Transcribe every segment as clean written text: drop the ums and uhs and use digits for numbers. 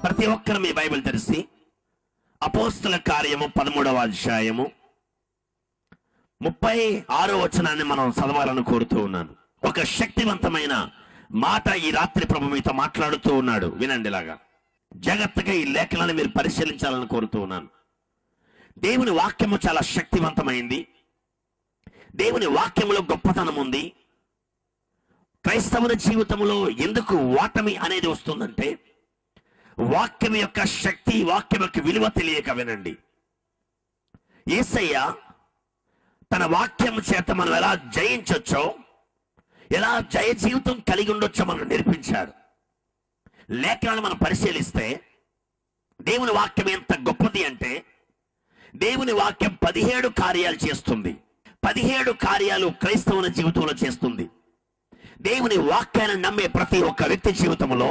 ప్రతి ఒక్కరు మీ బైబిల్ తెరిచి అపోస్తల కార్యము 13వ అధ్యాయము 36వ వచనాన్ని మనం చదవాలని కోరుతూ ఉన్నాను. ఒక శక్తివంతమైన మాట ఈ రాత్రి ప్రభు మీతో మాట్లాడుతూ ఉన్నాడు. వినండి. ఇలాగా జాగ్రత్తగా ఈ లేఖనాన్ని మీరు పరిశీలించాలని కోరుతూ ఉన్నాను. దేవుని వాక్యము చాలా శక్తివంతమైంది. దేవుని వాక్యములో గొప్పతనం ఉంది. క్రైస్తవుల జీవితంలో ఎందుకు ఓటమి అనేది వస్తుందంటే వాక్యం యొక్క శక్తి, వాక్యం యొక్క విలువ తెలియక. వినండి, యేసయ్య తన వాక్యం చేత మనం ఎలా జయించొచ్చో, ఎలా జయ జీవితం కలిగి ఉండొచ్చో మనం నేర్పించాడు. లేఖనాలను మనం పరిశీలిస్తే దేవుని వాక్యం ఎంత గొప్పది అంటే దేవుని వాక్యం 17 కార్యాలు చేస్తుంది. 17 కార్యాలు క్రైస్తవుల జీవితంలో చేస్తుంది. దేవుని వాక్యాన్ని నమ్మే ప్రతి ఒక్క వ్యక్తి జీవితంలో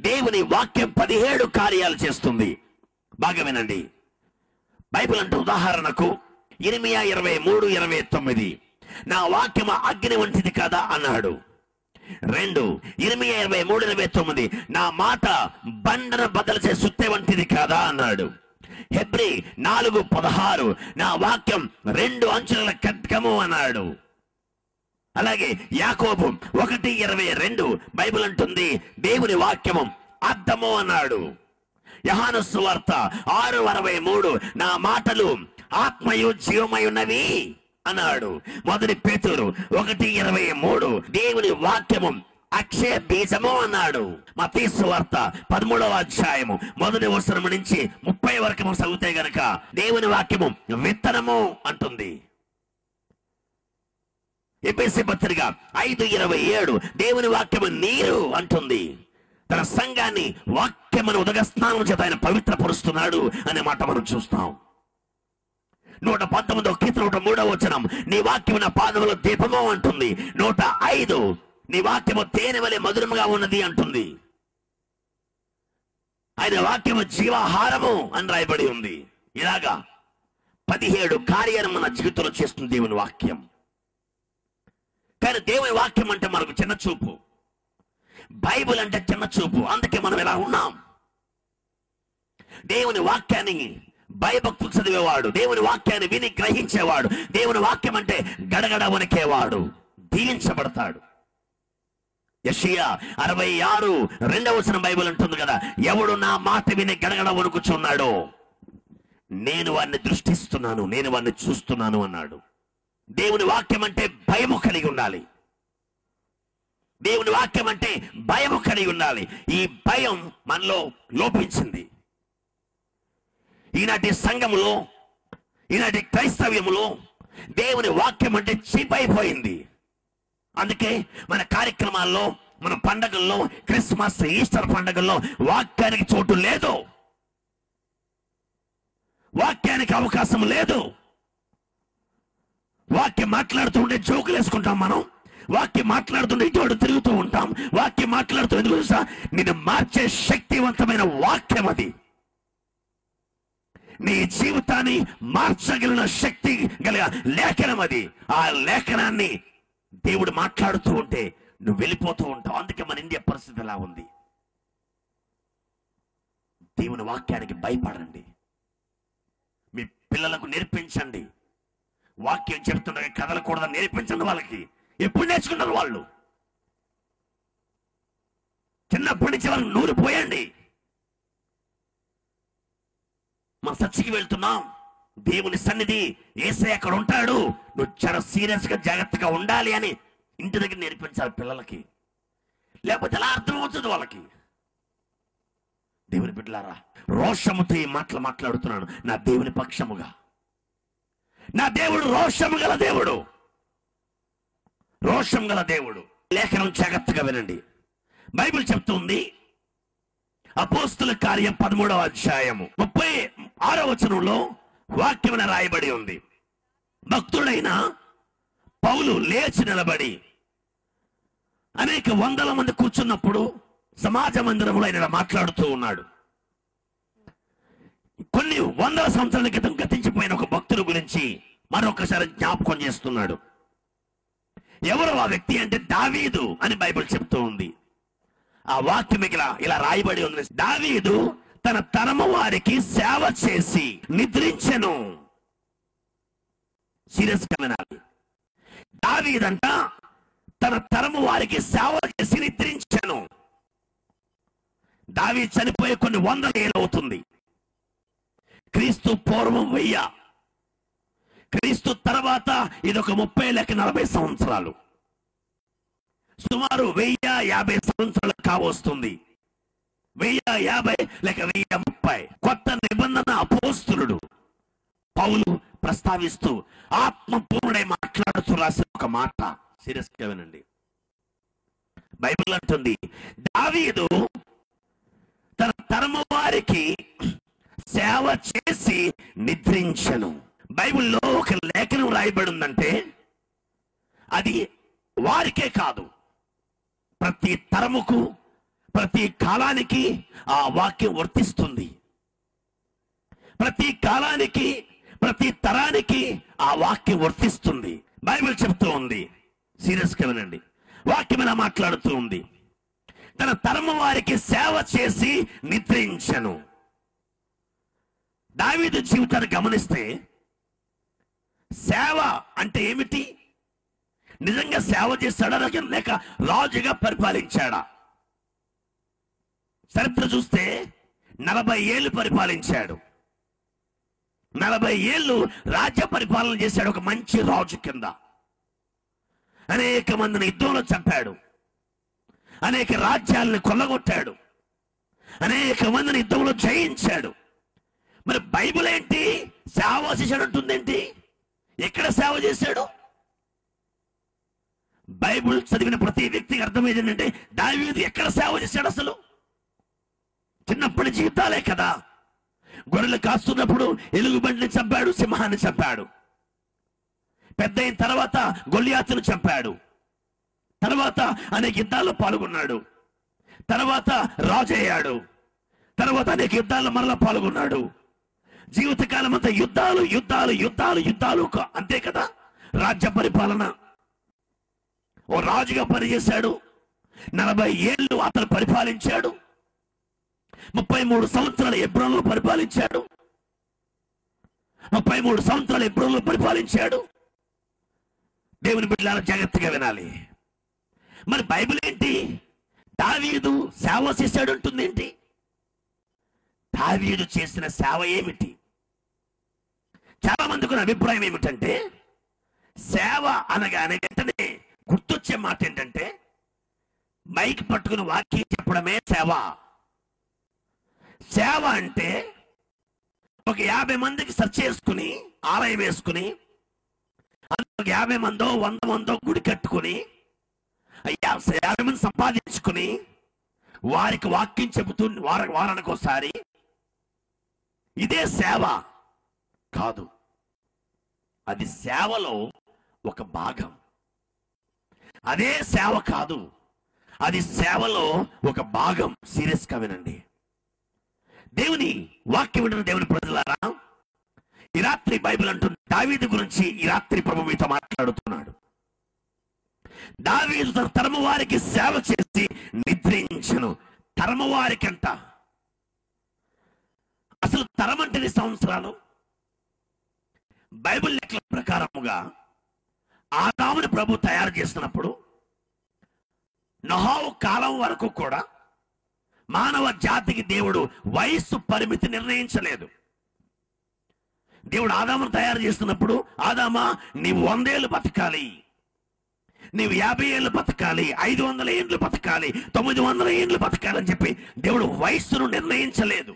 దేవుని వాక్యం 17 కార్యాలు చేస్తుంది. బాగా వినండి. బైబిల్ అంటే ఉదాహరణకు ఇర్మియా 23:29 నా వాక్యము అగ్ని వంటిది కదా అన్నాడు. 2 ఇర్మియా 23:29 నా మాట బండను బద్దలు చేసే సుత్తె వంటిది కదా అన్నాడు. హెబ్రీ 4:16 నా వాక్యం 2 అంచుల ఖడ్గము అన్నాడు. అలాగే యాకోబు 1:22 బైబిల్ అంటుంది దేవుని వాక్యము అద్దము అన్నాడు. యోహాను సువార్త 6:63 నా మాటలు ఆత్మయు జీవమై ఉన్నవి అన్నాడు. మొదటి పేతురు 1:23 దేవుని వాక్యము అక్షయ బీజము అన్నాడు. మత్తయి సువార్త 13వ అధ్యాయము మొదటి వచనం నుంచి 30 వరకు చదివితే గనక దేవుని వాక్యము విత్తనము అంటుంది. ఎఫెసీ పత్రిక 5:27 దేవుని వాక్యము నీరు అంటుంది. తన సంఘాన్ని వాక్యమును ఉదక స్నానం చేత ఆయన పవిత్రపరుస్తున్నాడు అనే మాట మనం చూస్తాం. 119 కీర్తన 103వ వచనం నీ వాక్యము నా పాదముల దీపము అంటుంది. 105 నీ వాక్యము తేనె వలె మధురముగా ఉన్నది అంటుంది. ఆయన వాక్యము జీవాహారము అని రాయబడి ఉంది. ఇలాగా 17 కార్యాలు మన జీవితంలో చేస్తుంది దేవుని వాక్యం. కానీ దేవుని వాక్యం అంటే మనకు చిన్న చూపు, బైబిల్ అంటే చిన్న చూపు. అందుకే మనం ఇలా ఉన్నాం. దేవుని వాక్యాన్ని భయభక్తులు చదివేవాడు, దేవుని వాక్యాన్ని విని గ్రహించేవాడు, దేవుని వాక్యం అంటే గడగడ వణికేవాడు దీవించబడతాడు. యెషయా 66:2వ వచనం బైబిల్ అంటుంది కదా ఎవడు నా మాట విని గడగడ వణుకుచున్నాడో నేను వారిని దృష్టిస్తున్నాను, నేను వారిని చూస్తున్నాను అన్నాడు. దేవుని వాక్యం అంటే భయము కలిగి ఉండాలి. దేవుని వాక్యం అంటే భయము కలిగి ఉండాలి. ఈ భయం మనలో లోపించింది. ఈనాటి సంఘములో, ఈనాటి క్రైస్తవ్యములో దేవుని వాక్యం అంటే చీప్ అయిపోయింది. అందుకే మన కార్యక్రమాల్లో, మన పండగల్లో, క్రిస్మస్, ఈస్టర్ పండగల్లో వాక్యానికి చోటు లేదు, వాక్యానికి అవకాశం లేదు. వాక్యం మాట్లాడుతుంటే జోకులు వేసుకుంటాం మనం, వాక్యం మాట్లాడుతుంటే ఇటు తిరుగుతూ ఉంటాం. వాక్యం మాట్లాడుతూ ఎందుకు తెలుసా? నిన్ను మార్చే శక్తివంతమైన వాక్యం అది. నీ జీవితాన్ని మార్చగలిగిన శక్తి గల లేఖనం అది. ఆ లేఖనాన్ని దేవుడు మాట్లాడుతూ ఉంటే నువ్వు వెళ్ళిపోతూ ఉంటావు. అందుకే మన ఇండియా పరిస్థితి ఎలా ఉంది. దేవుని వాక్యానికి భయపడండి. మీ పిల్లలకు నేర్పించండి. వాక్యం చెప్తుండగా కదలకూడదని నేర్పించండి. వాళ్ళకి ఎప్పుడు నేర్చుకుంటారు వాళ్ళు? చిన్నప్పటి నుంచి వాళ్ళకి నూరు పోయండి. మన చర్చికి వెళ్తున్నాం, దేవుని సన్నిధి, యేసయ్య అక్కడ ఉంటాడు, నువ్వు చాలా సీరియస్ గా జాగ్రత్తగా ఉండాలి అని ఇంటి దగ్గర నేర్పించాలి పిల్లలకి. లేకపోతే ఎలా అర్థమవుతుంది వాళ్ళకి? దేవుని బిడ్డలారా, రోషముతో ఈ మాటలు మాట్లాడుతున్నాను నా దేవుని పక్షముగా. నా దేవుడు రోషము గల దేవుడు, రోషం గల దేవుడు. లేఖనం జాగ్రత్తగా వినండి. బైబిల్ చెప్తుంది, అపోస్తుల కార్యం 13వ అధ్యాయము 36వ వచనంలో వాక్యమున రాయబడి ఉంది. భక్తుడైన పౌలు లేచి నిలబడి అనేక వందల మంది కూర్చున్నప్పుడు సమాజ మందిరంలో ఆయన మాట్లాడుతూ ఉన్నాడు. కొన్ని వందల సంవత్సరాల క్రితం గతించిపోయిన ఒక భక్తుడి గురించి మరొకసారి జ్ఞాపకం చేస్తున్నాడు. ఎవరు ఆ వ్యక్తి అంటే దావీదు అని బైబిల్ చెప్తూ ఉంది. ఆ వాక్యం ఇలా రాయబడి ఉంది. దావీదు తన తరము వారికి సేవ చేసి నిద్రించెను. సీరియస్ గా వినాలి. దావీదంట తన తరము వారికి సేవ చేసి నిద్రించెను. దావీదు చనిపోయే కొన్ని వందల ఏళ్ళు అవుతుంది. క్రీస్తు పూర్వం 1000, క్రీస్తు తర్వాత ఇదొక 30 లేక 40 సంవత్సరాలు, సుమారు 1050 సంవత్సరాలు కావస్తుంది. 1050 లేక 1030. కొత్త నిబంధన అపోస్తలుడు పౌలు ప్రస్తావిస్తూ ఆత్మపూర్ణుడై మాట్లాడుతూ రాసిన ఒక మాట. సీరియస్ గా వినండి. బైబిల్ అంటుంది, దావీదు తన తరము వారికి సేవ చేసి నిద్రించను. బైబిల్లో ఒక లేఖనం రాయబడి ఉందంటే అది వారికే కాదు, ప్రతి తరముకు, ప్రతి కాలానికి ఆ వాక్యం వర్తిస్తుంది. ప్రతి కాలానికి, ప్రతి తరానికి ఆ వాక్యం వర్తిస్తుంది. బైబిల్ చెప్తూ ఉంది, సీరియస్గా వినండి, వాక్యం ఇలా మాట్లాడుతూ ఉంది, తన తరము వారికి సేవ చేసి నిద్రించను. దావీదు జీవితాన్ని గమనిస్తే సేవ అంటే ఏమిటి? నిజంగా సేవ చేస్తాడా లేక రాజుగా పరిపాలించాడా? చరిత్ర చూస్తే 40 ఏళ్ళు పరిపాలించాడు. 40 ఏళ్ళు రాజ్య పరిపాలన చేశాడు. ఒక మంచి రాజు కింద అనేక మందిని యుద్ధంలో చంపాడు, అనేక రాజ్యాలను కొల్లగొట్టాడు, అనేక మందిని యుద్ధంలో జయించాడు. మరి బైబిల్ ఏంటి సేవ చేశాడు అంటుందేంటి? ఎక్కడ సేవ చేశాడు? బైబిల్ చదివిన ప్రతి వ్యక్తికి అర్థమయ్యేది ఏంటంటే దావీదు ఎక్కడ సేవ చేశాడు? అసలు చిన్నప్పటి జీవితాలే కదా. గొర్రెలు కాస్తున్నప్పుడు ఎలుగుబంటిని చంపాడు, సింహాన్ని చంపాడు. పెద్ద అయిన తర్వాత గొల్లియాతును చంపాడు. తర్వాత అనేక యుద్ధాల్లో పాల్గొన్నాడు. తర్వాత రాజు అయ్యాడు. తర్వాత అనేక యుద్ధాల్లో మరలా పాల్గొన్నాడు. జీవితకాలం అంతా యుద్ధాలు యుద్ధాలు యుద్ధాలు యుద్ధాలు, అంతే కదా. రాజ్య పరిపాలన, ఓ రాజుగా పనిచేశాడు. 40 ఏళ్ళు అతను పరిపాలించాడు. 33 సంవత్సరాలు హెబ్రోనులో పరిపాలించాడు. 33 సంవత్సరాలు హెబ్రోనులో పరిపాలించాడు. దేవుని బిడ్డలారా జాగ్రత్తగా వినాలి. మరి బైబిల్ ఏంటి దావీదు సేవ చేశాడు అంటుంది ఏంటి? దావీదు చేసిన సేవ ఏమిటి? చాలా మందికి అభిప్రాయం ఏమిటంటే సేవ అనగానే వెంటనే గుర్తొచ్చే మాట ఏంటంటే మైక్ పట్టుకుని వాక్యం చెప్పడమే సేవ. సేవ అంటే ఒక 50 మందికి సెర్చ్ చేసుకుని ఆలయం వేసుకుని అందులో 50 మందో 100 మందో గుడి కట్టుకుని 50 మంది సంపాదించుకుని వారికి వాక్యం చెబుతూ వారానికి ఒకసారి, ఇదే సేవ కాదు. అది సేవలో ఒక భాగం. అదే సేవ కాదు, అది సేవలో ఒక భాగం. సీరియస్గా వినండి. దేవుని వాక్యం వింటున్న దేవుని ప్రజలారా, ఈ రాత్రి బైబిల్ అంటుంది దావీదు గురించి. ఈ రాత్రి ప్రభు మీతో మాట్లాడుతున్నాడు. దావీదు తన తరము వారికి సేవ చేసి నిద్రించను. తరము వారికంట. అసలు తరం అంటే సంవత్సరాలు. బైబిల్ లెక్కల ప్రకారముగా ఆదాముని ప్రభు తయారు చేసినప్పుడు నోహు కాలం వరకు కూడా మానవ జాతికి దేవుడు వయస్సు పరిమితి నిర్ణయించలేదు. దేవుడు ఆదామును తయారు చేస్తున్నప్పుడు, ఆదామా నీవు 100 ఏళ్ళు బతకాలి, నీవు 50 ఏళ్ళు బతకాలి, 500 ఏళ్ళు బతకాలి, 900 ఏళ్ళు బతకాలి అని చెప్పి దేవుడు వయస్సును నిర్ణయించలేదు.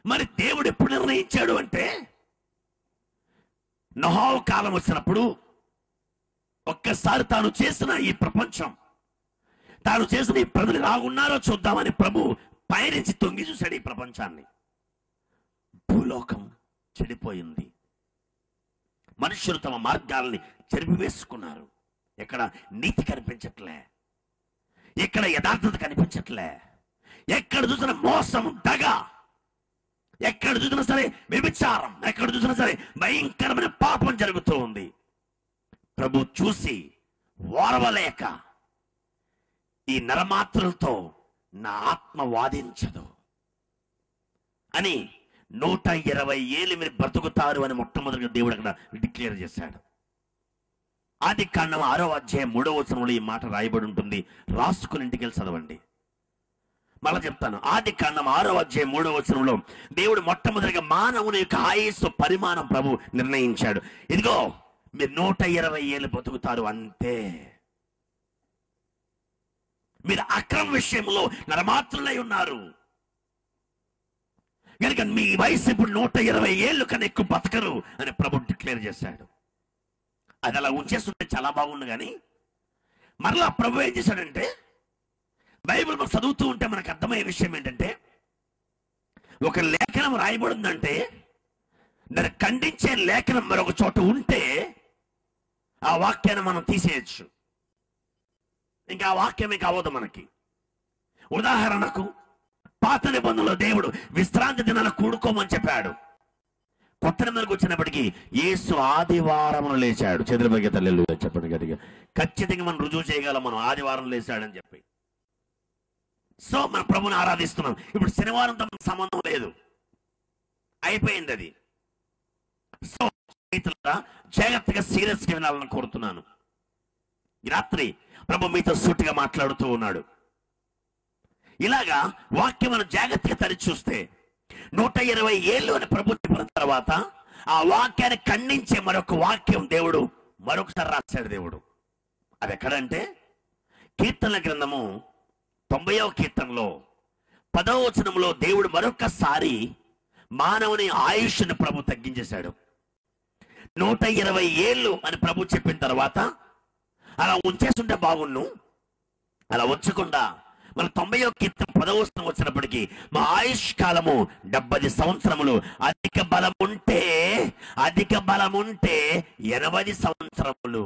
మరి దేవుడు ఎప్పుడు నిర్ణయించాడు అంటే నోహు కాలం వచ్చినప్పుడు ఒక్కసారి తాను చేసిన ఈ ప్రపంచం, తాను చేసిన ఈ ప్రజలు ఎలాగున్నారో చూద్దామని ప్రభు పైనుంచి తొంగి చూశాడు ఈ ప్రపంచాన్ని. భూలోకం చెడిపోయింది. మనుషులు తమ మార్గాల్ని చెరిపివేసుకున్నారు. ఎక్కడ నీతి కనిపించట్లే, ఎక్కడ యథార్థత కనిపించట్లే, ఎక్కడ చూసిన మోసం, దగ, ఎక్కడ చూసినా సరే వ్యభిచారం, ఎక్కడ చూసినా సరే భయంకరమైన పాపం జరుగుతూ ఉంది. ప్రభు చూసి ఓర్వలేక ఈ నరమాత్రులతో నా ఆత్మ వాదించదు అని 120 ఏళ్ళు మీరు బ్రతుకుతారు అని మొట్టమొదటిగా దేవుడు అక్కడ డిక్లేర్ చేశాడు. ఆదికాండం 6వ అధ్యాయం 3వ వచనంలో ఈ మాట రాయబడి ఉంటుంది. రాసుకుని ఇంటికి వెళ్ళి చదవండి. మళ్ళా చెప్తాను. ఆదికాండం 6వ అధ్యాయం 3వ వచనంలో దేవుడు మొట్టమొదటిగా మానవుని యొక్క ఆయుస్సు పరిమాణం ప్రభు నిర్ణయించాడు. ఇదిగో మీరు 120 ఏళ్ళు బతుకుతారు అంతే. మీరు అక్రమ విషయంలో నరమాత్రులై ఉన్నారు కనుక మీ వయసు ఇప్పుడు 120 ఏళ్ళు కన్నా ఎక్కువ బతకరు అని ప్రభు డిక్లేర్ చేశాడు. అది అలా ఉంచేస్తుంటే చాలా బాగుంది. కానీ మరలా ప్రభు ఏం చేశాడంటే, బైబిల్ మనం చదువుతూ ఉంటే మనకు అర్థమయ్యే విషయం ఏంటంటే, ఒక లేఖనం రాయబడిందంటే దాన్ని ఖండించే లేఖనం మరొక చోట ఉంటే ఆ వాక్యాన్ని మనం తీసేయచ్చు. ఇంకా ఆ వాక్యం ఇంకా అవ్వదు మనకి. ఉదాహరణకు పాత నిబంధనలో దేవుడు విశ్రాంతి దినాలు కూడుకోమని చెప్పాడు. కొత్త నిబంధనకు వచ్చినప్పటికీ యేసు ఆదివారం లేచాడు. చంద్రబాబు తల్లి చెప్పండి గట్టిగా. ఖచ్చితంగా మనం రుజువు చేయగలం మనం ఆదివారం లేచాడని చెప్పి. సో మన ప్రభుని ఆరాధిస్తున్నాం. ఇప్పుడు శనివారంతో సంబంధం లేదు, అయిపోయింది అది. సో జాగ్రత్తగా సీరియస్గా వినాలని కోరుతున్నాను. ఈ రాత్రి ప్రభు మీతో సూటిగా మాట్లాడుతూ ఉన్నాడు. ఇలాగా వాక్యం మనం జాగ్రత్తగా తరిచి చూస్తే 120 ఏళ్ళు అని ప్రభు చెప్పిన తర్వాత ఆ వాక్యాన్ని ఖండించే మరొక వాక్యం దేవుడు మరొకసారి రాశాడు. దేవుడు అది ఎక్కడంటే కీర్తనల గ్రంథము 90వ కీర్తనలో 10వ వచనంలో దేవుడు మరొకసారి మానవుని ఆయుష్ను ప్రభు తగ్గించేశాడు. 120 ఏళ్ళు అని ప్రభు చెప్పిన తర్వాత అలా ఉంచేస్తుంటే బాగుండు, అలా ఉంచకుండా మన 90వ కీర్తన 10వ వచనం వచ్చినప్పటికీ మా ఆయుష్ కాలము 70 సంవత్సరములు, అధిక బలముంటే 80 సంవత్సరములు.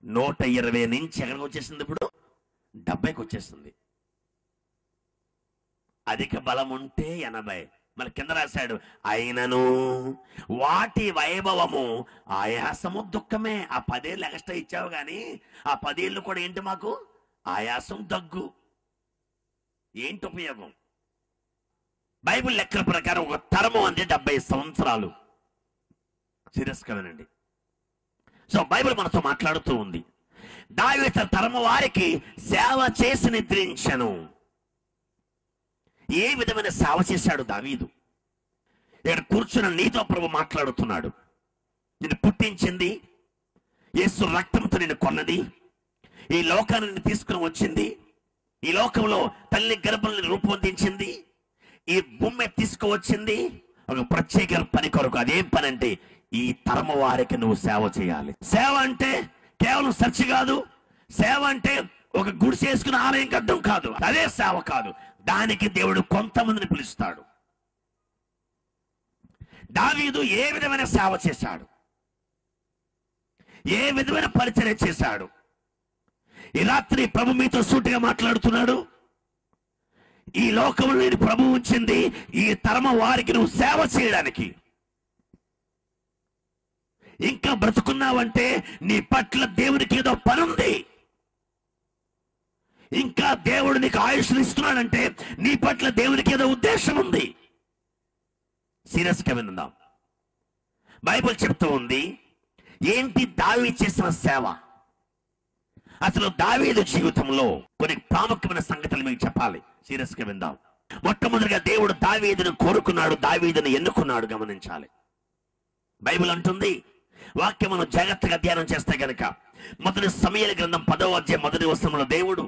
120 నుంచి ఎక్కడికి వచ్చేసింది? ఇప్పుడు 70కి వచ్చేసింది. అధిక బలం ఉంటే 80. మన కింద రాశాడు, అయినను వాటి వైభవము ఆయాసము దుఃఖమే. ఆ 10 ఏళ్ళు ఎక్స్ట్రా ఇచ్చావు కానీ ఆ 10 ఏళ్ళు కూడా ఏంటి మాకు? ఆయాసం, దగ్గు. ఏంటి ఉపయోగం? బైబిల్ లెక్కల ప్రకారం ఒక తరము అంటే 70 సంవత్సరాలు. సీరియస్గా వినండి. సో బైబిల్ మనతో మాట్లాడుతూ ఉంది. దావీదు తరము వారికి సేవ చేసి నిద్రించెను. ఏ విధమైన సేవ చేశాడు దావీదు? ఇక్కడ కూర్చున్న నీతో ప్రభు మాట్లాడుతున్నాడు. నిన్ను పుట్టించింది, యేసు రక్తంతో నిన్ను కొన్నది, ఈ లోకాన్ని తీసుకుని వచ్చింది, ఈ లోకంలో తల్లి గర్భాన్ని రూపొందించింది, ఈ భూమి తీసుకువచ్చింది ఒక ప్రత్యేక పని కొరకు. అదేం పని అంటే ఈ తరము వారికి నువ్వు సేవ చేయాలి. సేవ అంటే కేవలం చర్చ్ కాదు. సేవ అంటే ఒక గుడి చేసుకుని ఆలయం కట్టడం కాదు. అదే సేవ కాదు. దానికి దేవుడు కొంతమందిని పిలుస్తాడు. దావీదు ఏ విధమైన సేవ చేశాడు? ఏ విధమైన పరిచర్య చేశాడు? ఈ రాత్రి ప్రభు మీతో సూటిగా మాట్లాడుతున్నాడు. ఈ లోకంలో నేను ప్రభు ఉంచింది ఈ తరమ వారికి నువ్వు సేవ చేయడానికి. ఇంకా బ్రతుకున్నావంటే నీ పట్ల దేవునికి ఏదో పని ఉంది. ఇంకా దేవుడు నీకు ఆయుష్ను ఇస్తున్నాడంటే నీ పట్ల దేవునికి ఏదో ఉద్దేశం ఉంది. సీరియస్గా విందాం. బైబిల్ చెప్తూ ఉంది ఏంటి దావీదు చేసిన సేవ. అసలు దావీదు జీవితంలో కొన్ని ప్రాముఖ్యమైన సంగతులు మీకు చెప్పాలి. సీరియస్గా విందాం. మొట్టమొదటిగా దేవుడు దావీదును కోరుకున్నాడు, దావీదును ఎన్నుకున్నాడు. గమనించాలి. బైబిల్ అంటుంది, వాక్యం మనం జాగ్రత్తగా ధ్యానం చేస్తే గనక మొదటి సమూయేలు గ్రంథం 10వ అధ్యాయం 1వ వచనంలో దేవుడు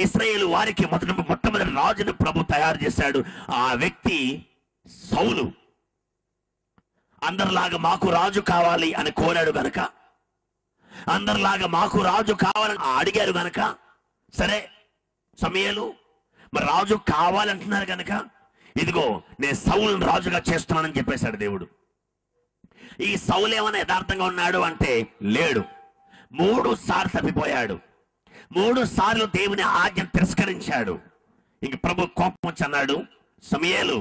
ఇశ్రాయేలు వారికి మొట్టమొదటి రాజును ప్రభు తయారు చేశాడు. ఆ వ్యక్తి సౌలు. అందరిలాగా మాకు రాజు కావాలి అని కోరాడు గనక, అందరిలాగా మాకు రాజు కావాలని అడిగారు గనక, సరే సమూయేలు మరి రాజు కావాలంటున్నారు గనక ఇదిగో నేను సౌలును రాజుగా చేస్తున్నానని చెప్పేశాడు దేవుడు. ఈ సౌలు ఏమైనా యథార్థంగా ఉన్నాడు అంటే లేడు. 3 సార్లు తప్పిపోయాడు. 3 సార్లు దేవుని ఆజ్ఞ తిరస్కరించాడు. ఇంక ప్రభు కోపం వచ్చి అన్నాడు, సమూయేలు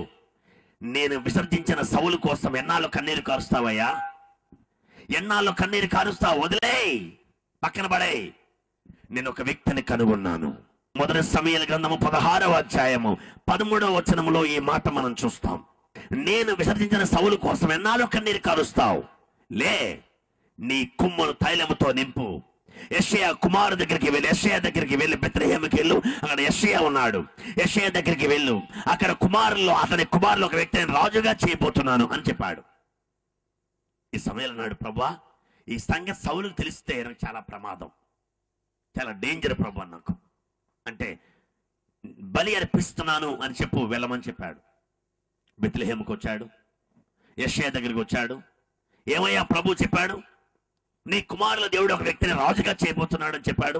నేను విసర్జించిన సౌలు కోసం ఎన్నాళ్ళు కన్నీరు కారుస్తావయ్యా? ఎన్నాళ్ళు కన్నీరు కారుస్తావు? వదిలేయ్, పక్కన పడే. నేను ఒక వ్యక్తిని కనుగొన్నాను. మొదటి సమూయేలు గ్రంథము 16వ అధ్యాయము 13వ వచనములో ఈ మాట మనం చూస్తాం. నేను విసర్జించిన సౌలు కోసం ఎన్నాళ్ళు కన్నీరు కారుస్తావు? లే, నీ కుమ్మను తైలముతో నింపు. యెషయా కుమారు దగ్గరికి వెళ్ళి, యెషయా దగ్గరికి వెళ్ళి బెత్లెహేముకి వెళ్ళు, అక్కడ యెషయా ఉన్నాడు. యెషయా దగ్గరికి వెళ్ళు, అక్కడ అతని కుమారులు ఒక వ్యక్తిని రాజుగా చేయబోతున్నాను అని చెప్పాడు. ఈ సమయంలో అన్నాడు, ప్రభా ఈ సంగతి సౌలుకు తెలిస్తే నాకు చాలా ప్రమాదం, చాలా డేంజర్ ప్రభా నాకు. అంటే బలి అర్పిస్తున్నాను అని చెప్పు, వెళ్ళమని చెప్పాడు. బెత్లెహేముకి వచ్చాడు, యెషయా దగ్గరికి వచ్చాడు. ఏమయ్యా ప్రభు చెప్పాడు, నీ కుమారుల దేవుడు ఒక వ్యక్తిని రాజుగా చేయబోతున్నాడు అని చెప్పాడు.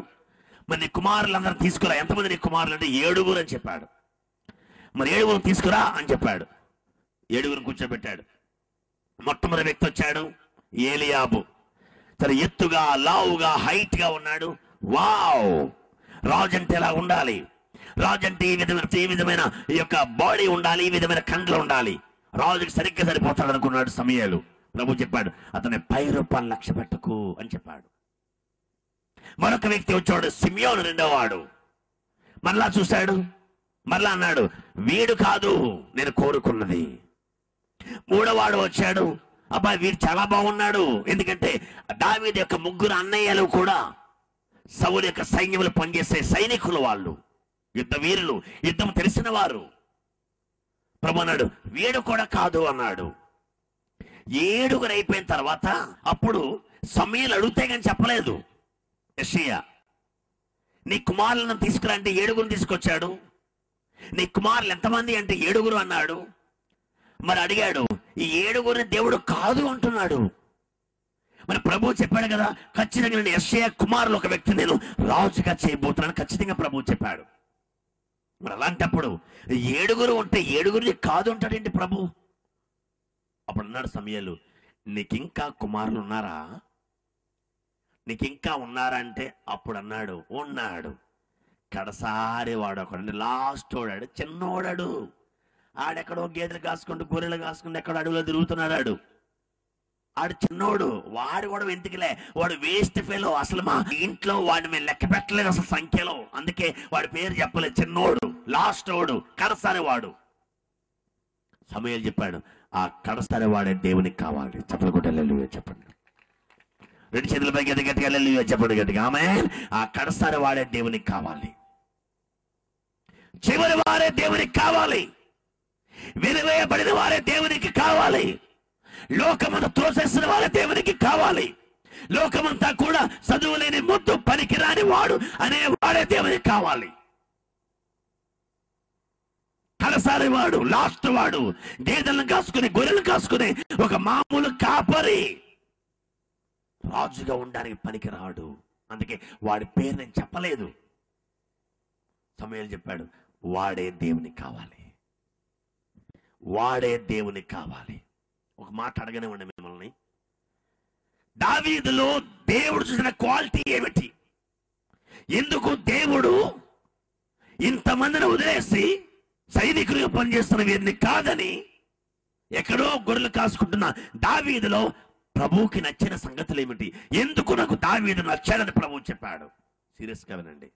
మరి నీ కుమారులందరూ తీసుకురా. ఎంతమంది నీ కుమారులు అంటే 7 అని చెప్పాడు. మరి 7 తీసుకురా అని చెప్పాడు. 7 కూర్చోబెట్టాడు. మొట్టమొదటి వ్యక్తి వచ్చాడు, ఏలియాబు. తన ఎత్తుగా, లావుగా, హైట్ గా ఉన్నాడు. వావ్, రాజు అంటే ఎలా ఉండాలి, రాజు అంటే ఈ విధమైన ఈ యొక్క బాడీ ఉండాలి, ఈ విధమైన కండ్లు ఉండాలి, రాజుకి సరిగ్గా సరిపోతాడు అనుకున్నాడు సమూయేలు. ప్రభు చెప్పాడు, అతని 10 రూపాయలు లక్ష్య పెట్టకు అని చెప్పాడు. మరొక వ్యక్తి వచ్చాడు, సిమియోను, రెండోవాడు. మరలా చూశాడు, మరలా అన్నాడు, వీడు కాదు నేను కోరుకున్నది. మూడోవాడు వచ్చాడు, అబ్బాయి వీడు చాలా బాగున్నాడు, ఎందుకంటే దావీదు యొక్క 3 అన్నయ్యలు కూడా సౌలు యొక్క సైన్యంలో పనిచేసే సైనికులు, వాళ్ళు యుద్ధ వీరులు, యుద్ధం తెలిసిన వారు. ప్రభు అన్నాడు, వీడు కూడా కాదు అన్నాడు. 7 అయిపోయిన తర్వాత అప్పుడు సమూయేలు అడిగితే కానీ చెప్పలేదు. యెషయా, నీ కుమారులను తీసుకురా అంటే 7 తీసుకొచ్చాడు. నీ కుమారులు ఎంతమంది అంటే 7 అన్నాడు. మరి అడిగాడు, ఈ 7 దేవుడు కాదు అంటున్నాడు. మరి ప్రభు చెప్పాడు కదా, ఖచ్చితంగా నేను యెషయా కుమారులు ఒక వ్యక్తి నేను రాజుగా చేయబోతున్నాను ఖచ్చితంగా ప్రభు చెప్పాడు. మరి అలాంటప్పుడు 7 ఉంటే 7 కాదు అంటాడేంటి ప్రభు? అప్పుడు అన్నాడు సమూయేలు, నీకింకా కుమారులు ఉన్నారా, నీకింకా ఉన్నారా అంటే అప్పుడు అన్నాడు, ఉన్నాడు. కడసారి వాడు ఒకడు, లాస్ట్ వాడాడు, చిన్నోడాడు. ఆడెక్కడో గేదెలు కాసుకుంటూ, గొర్రెలు కాసుకుంటూ ఎక్కడో అడవిలో తిరుగుతున్నాడు. ఆడు చిన్నోడు, వాడు కూడా ఎందుకులే, వాడు వేస్ట్ ఫెలో. అసలు మా ఇంట్లో వాడిని మేము లెక్క పెట్టలేదు అసలు సంఖ్యలో, అందుకే వాడి పేరు చెప్పలేదు. చిన్నోడు, లాస్ట్ వాడు, కడసారి వాడు. సమూయేలు చెప్పాడు, ఆ కడసారి వాడే దేవునికి కావాలి. చెప్పలు కూడా చెప్పండి, 2 చేతుల పైకి గట్టిగా చెప్పండి గట్టిగా. ఆమేన్. ఆ కడసారి వాడే దేవునికి కావాలి, చివరి వారే దేవునికి కావాలి, వెలివేయబడిన వారే దేవునికి కావాలి, లోకమంతా త్రోసేసిన వారే దేవునికి కావాలి, లోకమంతా కూడా చదువులేని ముద్దు పనికిరాని వాడు అనే వాడే దేవునికి కావాలి. కడసారి వాడు, లాస్ట్ వాడు, గేదెలను కాసుకుని గొర్రెలను కాసుకుని ఒక మామూలు కాపరి రాజుగా ఉండడానికి పనికిరాడు. అందుకే వాడి పేరు నేను చెప్పలేదు. సమూయేలు చెప్పాడు, వాడే దేవునికి కావాలి, వాడే దేవునికి కావాలి. ఒక మాట అడగనివ్వండి మిమ్మల్ని, దావీదులో దేవుడు చూసిన క్వాలిటీ ఏమిటి? ఎందుకు దేవుడు ఇంతమందిని వదిలేసి సైనికులుగా పనిచేస్తున్న వీరిని కాదని ఎక్కడో గొర్రెలు కాసుకుంటున్న దావీదులో ప్రభువుకి నచ్చిన సంగతులు ఏమిటి? ఎందుకు నాకు దావీదు నచ్చాడని ప్రభువు చెప్పాడు. సీరియస్ గా వినండి.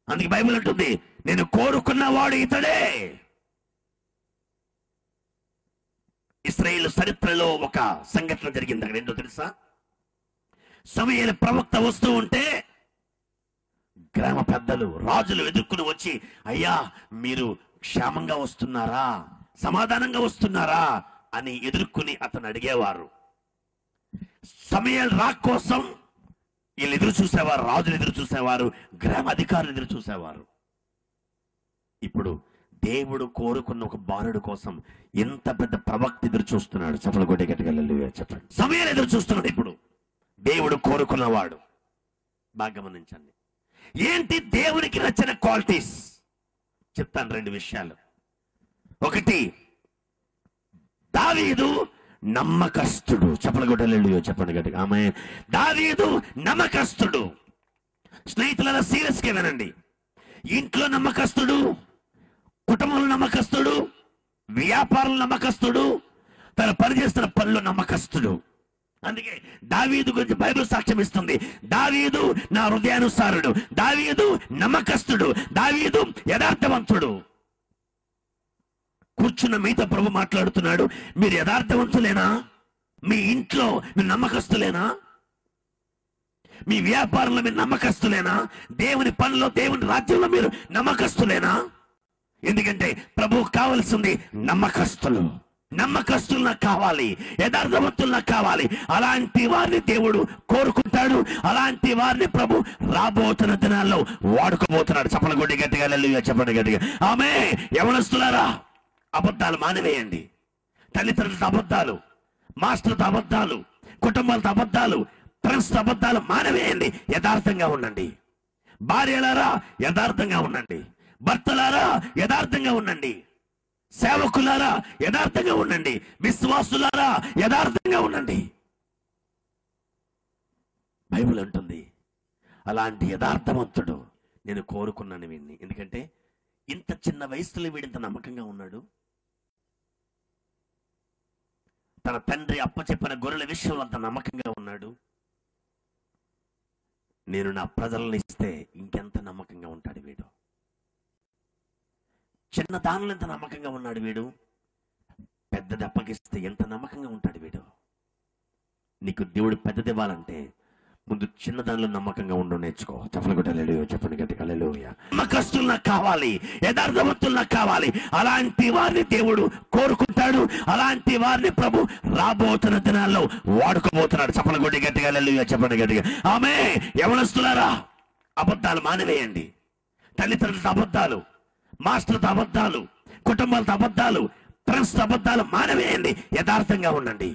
అందుకే బైబిల్ అంటుంది, నేను కోరుకున్నవాడు ఇతడే. ఇశ్రాయేలు చరిత్రలో ఒక సంఘటన జరిగింది. అక్కడ ఏంటో తెలుసా? సమూయేలు ప్రవక్త వస్తూ ఉంటే గ్రామ పెద్దలు, రాజులు ఎదుర్కొని వచ్చి, అయ్యా మీరు క్షేమంగా వస్తున్నారా, సమాధానంగా వస్తున్నారా అని ఎదుర్కొని అతను అడిగేవారు. సమూయేలు రాక్ కోసం వీళ్ళు ఎదురు చూసేవారు, రాజులు ఎదురు చూసేవారు, గ్రామ అధికారులు ఎదురు చూసేవారు. ఇప్పుడు దేవుడు కోరుకున్న ఒక బాలుడు కోసం ఎంత పెద్ద ప్రవక్త ఎదురు చూస్తున్నాడు. చెప్పలు కొట్టే గట్టిగా చెప్పండి. సమూయేలు ఎదురు చూస్తున్నాడు. ఇప్పుడు దేవుడు కోరుకున్నవాడు. బాగా గమనించండి, ఏంటి దేవునికి నచ్చిన క్వాలిటీస్ చెప్తాను. 2 విషయాలు. ఒకటి, దావీదు నమ్మకస్తుడు. చెప్పలు కొట్టే చెప్పండి గట్టిగా. ఆమె దావీదు నమ్మకస్తుడు. స్నేహితుల సీరియస్ గా వినండి. ఇంట్లో నమ్మకస్తుడు, కుటుంబంలో నమ్మకస్తుడు, వ్యాపారంలో నమ్మకస్తుడు, తన పనిచేస్తున్న పనుల్లో నమ్మకస్తుడు. అందుకే దావీదు గురించి బైబిల్ సాక్ష్యం ఇస్తుంది, దావీదు నా హృదయానుసారుడు, దావీదు నమ్మకస్తుడు, దావీదు యథార్థవంతుడు. కూర్చున్న మీతో ప్రభు మాట్లాడుతున్నాడు, మీరు యథార్థవంతులేనా? మీ ఇంట్లో మీరు నమ్మకస్తులేనా? మీ వ్యాపారంలో మీరు నమ్మకస్తులేనా? దేవుని పనిలో, దేవుని రాజ్యంలో మీరు నమ్మకస్తులేనా? ఎందుకంటే ప్రభువు కావాల్సింది నమ్మకస్తులు. నమ్మకస్తులు నాకు కావాలి, యథార్థవంతులు నాకు కావాలి. అలాంటి వారిని దేవుడు కోరుకుంటాడు. అలాంటి వారిని ప్రభు రాబోతున్న దినాల్లో వాడుకోబోతున్నాడు. చెప్పండి కొద్ది గట్టిగా, చెప్పండి గట్టిగా. ఆమె యవనస్తులారా, అబద్ధాలు మానివేయండి. తల్లిదండ్రులతో అబద్ధాలు, మాస్టర్తో అబద్ధాలు, కుటుంబాలతో అబద్ధాలు, ఫ్రెండ్స్తో అబద్ధాలు మానివేయండి. యథార్థంగా ఉండండి. భార్యలారా యథార్థంగా ఉండండి. భర్తలారా యథార్థంగా ఉండండి, సేవకులారా యథార్థంగా ఉండండి, విశ్వాసులారా యథార్థంగా ఉండండి. బైబిల్ అంటుంది అలాంటి యథార్థవంతుడు నేను కోరుకున్నాను వీడిని. ఎందుకంటే ఇంత చిన్న వయసులో వీడింత నమ్మకంగా ఉన్నాడు. తన తండ్రి అప్పచెప్పిన గొర్రెల విషయంలో అంత నమ్మకంగా ఉన్నాడు. నేను నా ప్రజలను ఇస్తే ఇంకెంత నమ్మకంగా ఉంటాడు వీడు. చిన్న దానిలో ఎంత నమ్మకంగా ఉన్నాడు వీడు, పెద్దది అప్పగిస్తే ఎంత నమ్మకంగా ఉంటాడు వీడు. నీకు దేవుడు పెద్దది ఇవ్వాలంటే ముందు చిన్న దానిలో నమ్మకంగా ఉండు నేర్చుకో. చెప్పండి హల్లెలూయా, చెప్పండి గట్టిగా హల్లెలూయా. నమ్మకస్తులు నాకు కావాలి, యథార్థవంతులు నాకు కావాలి. అలాంటి వారిని దేవుడు కోరుకుంటాడు. అలాంటి వారిని ప్రభు రాబోతున్న దినాల్లో వాడుకోబోతున్నాడు. చెప్పండి గట్టిగా హల్లెలూయా, చెప్పండి గట్టిగా ఆమె. యవనస్తులారా అబద్ధాలు మానివేయండి. తల్లిదండ్రులతో అబద్ధాలు, మాస్టర్తో అబద్ధాలు, కుటుంబాలతో అబద్ధాలు, ఫ్రెండ్స్తో అబద్ధాలు మానివేయండి. యథార్థంగా ఉండండి.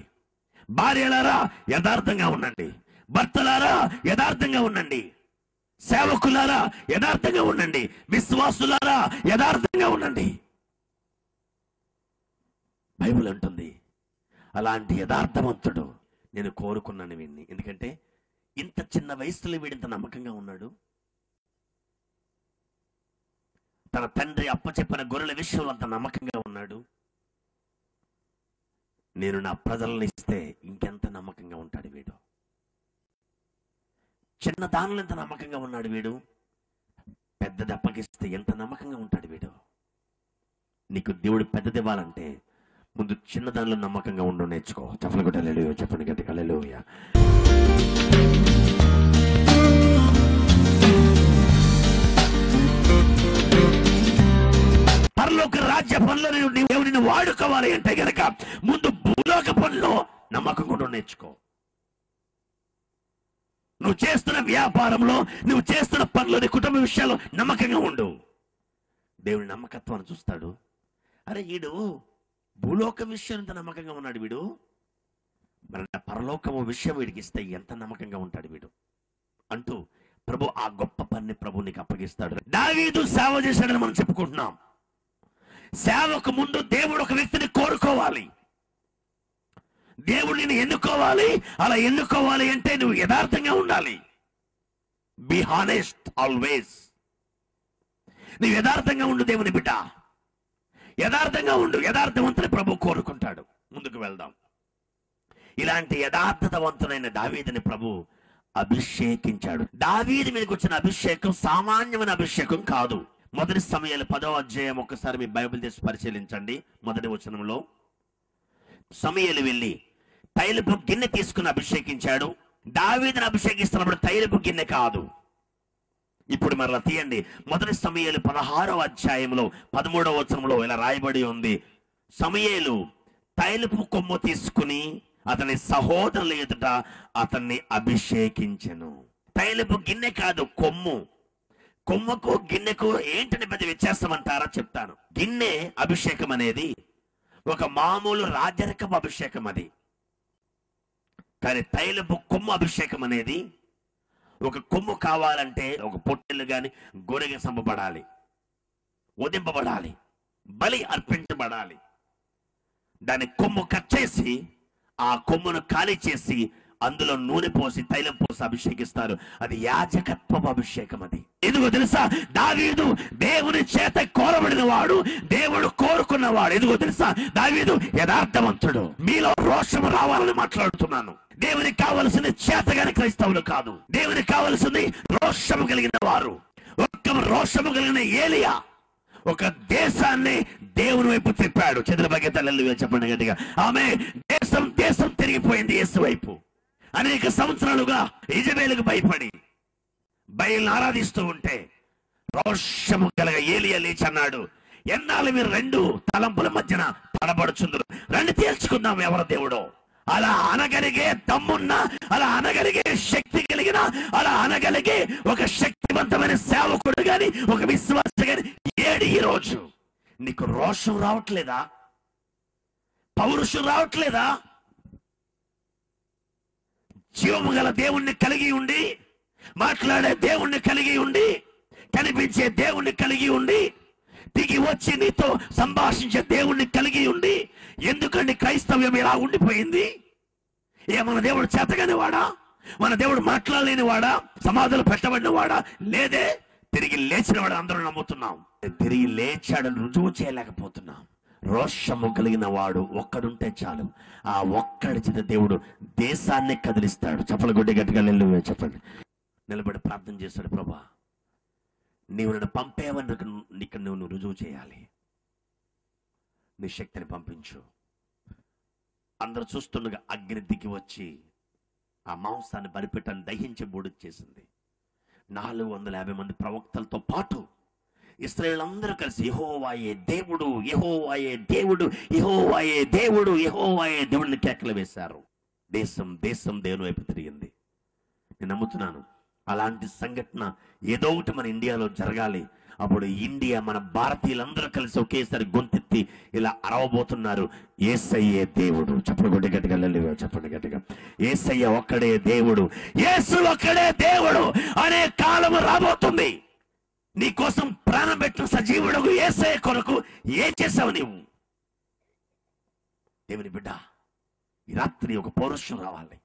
భార్యలారా యథార్థంగా ఉండండి, భర్తలారా యథార్థంగా ఉండండి, సేవకులారా యథార్థంగా ఉండండి, విశ్వాసులారా యథార్థంగా ఉండండి. బైబిల్ అంటుంది అలాంటి యథార్థవంతుడు నేను కోరుకున్నాను వీడిని. ఎందుకంటే ఇంత చిన్న వయసులో వీడింత నమ్మకంగా ఉన్నాడు. తన తండ్రి అప్పచెప్పిన గొర్రెల విషయంలో అంత నమ్మకంగా ఉన్నాడు. నేను నా ప్రజలను ఇస్తే ఇంకెంత నమ్మకంగా ఉంటాడు వీడు. చిన్న దానిలో ఎంత నమ్మకంగా ఉన్నాడు వీడు, పెద్దది అప్పగిస్తే ఎంత నమ్మకంగా ఉంటాడు వీడు. నీకు దేవుడు పెద్దది ఇవ్వాలంటే ముందు చిన్న దానిలో నమ్మకంగా ఉండు నేర్చుకో. చెప్పండి హల్లెలూయా, చెప్పండి గట్టిగా హల్లెలూయా. పరలోక రాజ్య పనులు దేవుడిని వాడుకోవాలి అంటే గనక ముందు భూలోక పనులు నమ్మకం కూడా నేర్చుకో. నువ్వు చేస్తున్న వ్యాపారంలో, నువ్వు చేస్తున్న పనులు, నీ కుటుంబ విషయాల్లో నమ్మకంగా ఉండు. దేవుడి నమ్మకత్వాన్ని చూస్తాడు. అరే వీడు భూలోక విషయం ఎంత నమ్మకంగా ఉన్నాడు వీడు, మరి పరలోకము విషయం వీడికి ఇస్తే ఎంత నమ్మకంగా ఉంటాడు వీడు అంటూ ప్రభు ఆ గొప్ప పని ప్రభు నీకు అప్పగిస్తాడు. దావీదు సేవ చేశాడని మనం చెప్పుకుంటున్నాం. సేవకు ముందు దేవుడు ఒక వ్యక్తిని కోరుకోవాలి, దేవుడు నిన్ను ఎన్నుకోవాలి. అలా ఎన్నుకోవాలి అంటే నువ్వు యథార్థంగా ఉండాలి. Be honest always. నువ్వు యథార్థంగా ఉండు దేవుని బిడ్డ, యథార్థంగా ఉండు. యథార్థవంతుని ప్రభు కోరుకుంటాడు. ముందుకు వెళ్దాం. ఇలాంటి యథార్థవంతుడైన దావీదుని ప్రభు అభిషేకించాడు. దావీదు మీదకి వచ్చిన అభిషేకం సామాన్యమైన అభిషేకం కాదు. మొదటి సమయాలు 10వ అధ్యాయం ఒకసారి మీ బైబిల్ తీసి పరిశీలించండి. మొదటి వచనంలో సమయాలు వెళ్ళి తైలపు గిన్నె తీసుకుని అభిషేకించాడు. దావీదుని అభిషేకిస్తున్నప్పుడు తైలపు గిన్నె కాదు. ఇప్పుడు మరలా తీయండి. మొదటి సమయాలు 16వ అధ్యాయంలో 13వ వచనంలో ఇలా రాయబడి ఉంది, సమయాలు తైలపు కొమ్ము తీసుకుని అతని సహోదరుల ఎదుట అతన్ని అభిషేకించెను. తైలపు గిన్నె కాదు, కొమ్ము. కొమ్మకు గిన్నెకు ఏంటని పెద్ద వ్యత్యాసమంటారా చెప్తాను. గిన్నె అభిషేకం అనేది ఒక మామూలు రాజరికపు అభిషేకం అది. కానీ తైలపు కొమ్ము అభిషేకం అనేది ఒక కొమ్ము కావాలంటే ఒక పొట్టెలు గాని గొర్రెగా చంపబడాలి, వధింపబడాలి, బలి అర్పించబడాలి. దాని కొమ్ము కట్ చేసి ఆ కొమ్మును ఖాళీ చేసి అందులో నూనె పోసి తైలం పోసి అభిషేకిస్తారు. అది యాజకత్వ అభిషేకం. అది ఎందుకో తెలుసా? దావీదు దేవుని చేత కోరబడిన వాడు, దేవుడు కోరుకున్నవాడు. ఎందుకో తెలుసా? దావీదు యథార్థవంతుడు. మీలో రోషము రావాలని మాట్లాడుతున్నాను. దేవునికి కావలసింది చేతగాని క్రైస్తవులు కాదు. దేవునికి కావలసింది రోషము కలిగిన వారు. ఒక్క రోషము కలిగిన ఏలియా ఒక దేశాన్ని దేవుని వైపు తిప్పాడు. చంద్ర భగతల్లు చెప్పండి గట్టిగా ఆమె. దేశం తిరిగిపోయింది యేసు వైపు. అనేక సంవత్సరాలుగా ఇజబేలుకు భయపడి బయలును ఆరాధిస్తూ ఉంటే రోషము కలగ ఏలియా లేచి అన్నాడు, ఎన్నాళ్ళు మీరు రెండు తలంపుల మధ్యన తడబడుచుందరు, రండి తేల్చుకుందాం ఎవరు దేవుడో. అలా అనగలిగే దమ్మున్న, అలా అనగలిగే శక్తి కలిగిన, అలా అనగలిగే ఒక శక్తివంతమైన సేవకుడు గాని ఒక విశ్వాస గాని ఏడి ఈ రోజు. నీకు రోషం రావట్లేదా? పౌరుషం రావట్లేదా? జీవము గల దేవుణ్ణి కలిగి ఉండి, మాట్లాడే దేవుణ్ణి కలిగి ఉండి, కనిపించే దేవుణ్ణి కలిగి ఉండి, దిగి వచ్చి నీతో సంభాషించే దేవుణ్ణి కలిగి ఉండి, ఎందుకండి క్రైస్తవ్యం ఇలా ఉండిపోయింది? మన దేవుడు చేతగాని వాడా? మన దేవుడు మాట్లాడలేని వాడా? సమాధులు పెట్టబడిన వాడా? లేదే. తిరిగి లేచిన వాడు అందరూ నమ్ముతున్నాం. తిరిగి లేచాడని రుజువు చేయలేకపోతున్నాం. రోషము కలిగిన వాడు ఒక్కడుంటే చాలు, ఆ ఒక్కడి చేత దేవుడు దేశాన్ని కదిలిస్తాడు. చెప్పలు గుడ్డి గట్టిగా హల్లెలూయా చెప్పండి. నిలబడి ప్రార్థన చేస్తాడు, ప్రభా నీవు నన్ను పంపేవని ఇక్కడ నువ్వు రుజువు చేయాలి. నీ శక్తిని పంపించు. అందరూ చూస్తుండగా అగ్ని దిగి వచ్చి ఆ మాంసాన్ని బలిపెట్టని దహించి బూడిచ్చేసింది. 450 మంది ప్రవక్తలతో పాటు ఇశ్రాయేలు అందరూ కలిసి యెహోవాయే దేవుడు, యెహోవాయే దేవుడు, యెహోవాయే దేవుడు, యెహోవాయే దేవుడిని కేకలు వేశారు. దేశం దేవుని వైపు తిరిగింది. నేను నమ్ముతున్నాను అలాంటి సంఘటన ఏదో ఒకటి మన ఇండియాలో జరగాలి. అప్పుడు ఇండియా, మన భారతీయులందరూ కలిసి ఒకేసారి గొంతెత్తి ఇలా అరవబోతున్నారు, యేసయ్యే దేవుడు. చెప్పండి గట్టిగా గట్టిగా హల్లెలూయా చెప్పండి గట్టిగా. యేసయ్య ఒక్కడే దేవుడు, యేసు ఒక్కడే దేవుడు అనే కాలం రాబోతుంది. నీ కోసం ప్రాణం పెట్టిన సజీవుడు యేసయ్య కొరకు ఏం చేసావు నీవు? దేవుని బిడ్డ, ఈ రాత్రి ఒక పౌరుషం రావాలి.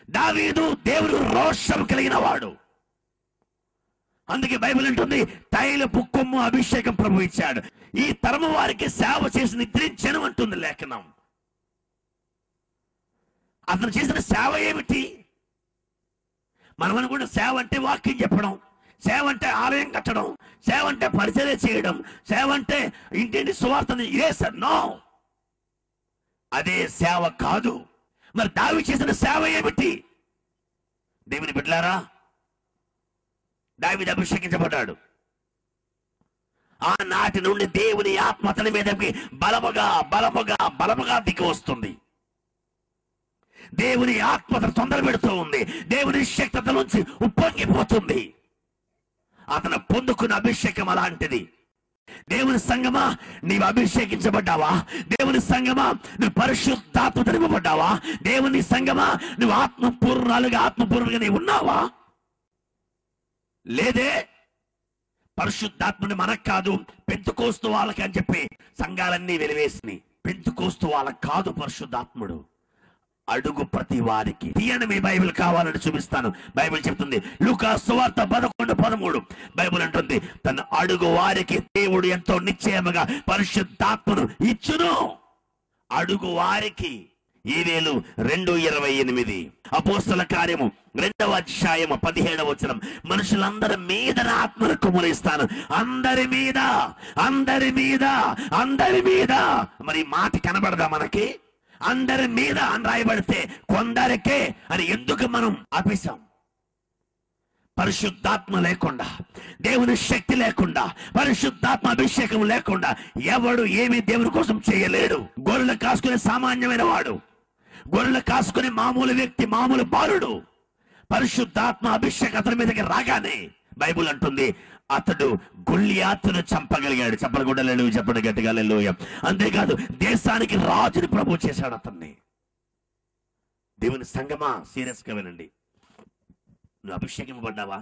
దావీదు దేవుడు రోషం కలిగిన వాడు. అందుకే బైబిల్ అంటుంది, తైలపు కొమ్ము అభిషేకం ప్రభు ఇచ్చాడు. ఈ తరము వారికి సేవ చేసి నిద్రించను అంటుంది లేఖనం. అతను చేసిన సేవ ఏమిటి? మనం అనుకున్న సేవ అంటే వాక్యం చెప్పడం, సేవ అంటే ఆలయం కట్టడం, సేవ అంటే పరిచర్య చేయడం, సేవ అంటే ఇంటింటి సువార్తని నో, అదే సేవ కాదు. మరి దావీదు చేసిన సేవ ఏమిటి? దేవుని బిడ్డలారా, దావీదు అభిషేకించబడ్డాడు. ఆనాటి నుండి దేవుని ఆత్మ అతని మీదకి బలముగా దిగి వస్తుంది. దేవుని ఆత్మ తొందర పెడుతూ ఉంది. దేవుని శక్తి అతని నుంచి ఉప్పొంగిపోతుంది. అతను పొందుకున్న అభిషేకం అలాంటిది. దేవుని సంగమా, నీవు అభిషేకించబడ్డావా? దేవుని సంగమా, నువ్వు పరిశుద్ధాత్మ నింపబడ్డావా? దేవుని సంగమా, నువ్వు ఆత్మపూర్ణులుగా నీవు ఉన్నావా? లేదే. పరిశుద్ధాత్మని మనకు కాదు, పెంతుకోస్తు వాళ్ళకి అని చెప్పి సంఘాలన్నీ వెలివేసినాయి. పెంతుకోస్తు వాళ్ళకి కాదు పరిశుద్ధాత్ముడు, అడుగు ప్రతి వారికి. తీయని మీ బైబిల్ కావాలని చూపిస్తాను. బైబిల్ చెప్తుంది, లూకా సువార్త 11:13 బైబిల్ అంటుంది, తన అడుగు వారికి దేవుడు ఎంతో నిశ్చయముగా పరిశుద్ధాత్మను ఇచ్చును. అడుగు వారికి. ఈవేలు 2:28. అపోస్తల కార్యము 2వ అధ్యాయము 17వ వచనం, మనుషులందరి మీద నా ఆత్మను కుమ్మరిస్తాను. అందరి మీద, అందరి మీద, అందరి మీద. మరి మాట కనబడదా మనకి? అందరి మీద అని రాయబడితే కొందరికే అని ఎందుకు మనం ఆపేశాం? పరిశుద్ధాత్మ లేకుండా, దేవుని శక్తి లేకుండా, పరిశుద్ధాత్మ అభిషేకం లేకుండా ఎవడు ఏమీ దేవుని కోసం చేయలేడు. గొర్రెలు కాసుకునే సామాన్యమైన వాడు, గొర్రెలు కాసుకునే మామూలు వ్యక్తి, మామూలు బాలుడు, పరిశుద్ధాత్మ అభిషేకం అతని మీదకి రాగానే బైబుల్ అంటుంది, అతడు గొల్లియాతును చంపగలిగాడు. చెప్పలగొడ్డలేడు, చెప్పండి గట్టిగా హల్లెలూయా. అంతేకాదు, దేశానికి రాజుని ప్రభు చేశాడు అతన్ని. దేవుని సంగమా, సీరియస్ గా వినండి. నువ్వు అభిషేకింపబడ్డావా?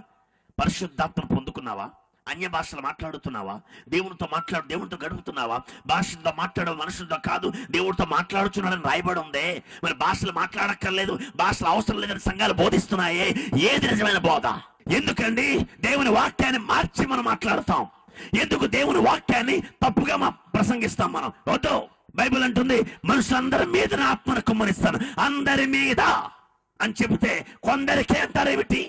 పరిశుద్ధాత్మను పొందుకున్నావా? అన్య భాషలు మాట్లాడుతున్నావా? దేవునితో గడుపుతున్నావా? భాషలతో మాట్లాడే మనుషులతో కాదు, దేవుడితో మాట్లాడుతున్నాడని రాయబడి ఉందే. మరి భాషలు మాట్లాడక్కర్లేదు, భాషలు అవసరం లేదని సంఘాలు బోధిస్తున్నాయే. ఏది నిజమైన బోధ? ఎందుకండి దేవుని వాక్యాన్ని మార్చి మనం మాట్లాడతాం? ఎందుకు దేవుని వాక్యాన్ని తప్పుగా ప్రసంగిస్తాం మనం? వద్దు. బైబిల్ అంటుంది, మనుషులందరి మీద నా ఆత్మను కుమ్మరిస్తాను. అందరి మీద అని చెబితే కొందరికే అంటారేమిటి?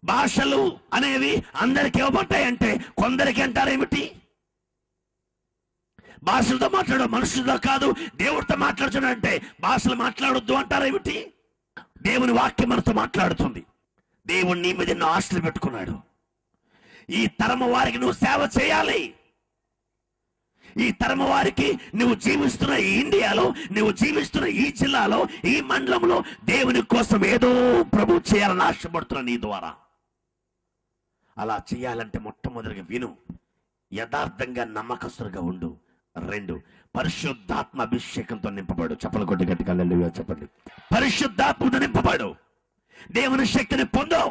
భాషలు అనేవి అందరికి ఇవ్వబడ్డాయంటే కొందరికి అంటారేమిటి? భాషలతో మాట్లాడడం మనుషులతో కాదు, దేవుడితో మాట్లాడుతున్నాడు అంటే భాషలు మాట్లాడొద్దు అంటారేమిటి? దేవుని వాక్యం మనతో మాట్లాడుతుంది. దేవుడు నీ మీద ఎన్నో ఆశలు పెట్టుకున్నాడు. ఈ తరము వారికి నువ్వు సేవ చేయాలి. ఈ తరము వారికి నువ్వు జీవిస్తున్న ఈ ఇండియాలో, నువ్వు జీవిస్తున్న ఈ జిల్లాలో, ఈ మండలంలో దేవుని కోసం ఏదో ప్రభు చేయాలని ఆశపడుతున్నా నీ ద్వారా. అలా చేయాలంటే మొట్టమొదటిగా విను, యథార్థంగా నమ్మకస్తులుగా ఉండు. 2, పరిశుద్ధాత్మ అభిషేకంతో నింపబడు. చెప్పలు కొట్టి గట్టిగా హల్లెలూయా చెప్పండి. పరిశుద్ధాత్మతో నింపబడు. దేవుని శక్తిని పొందు.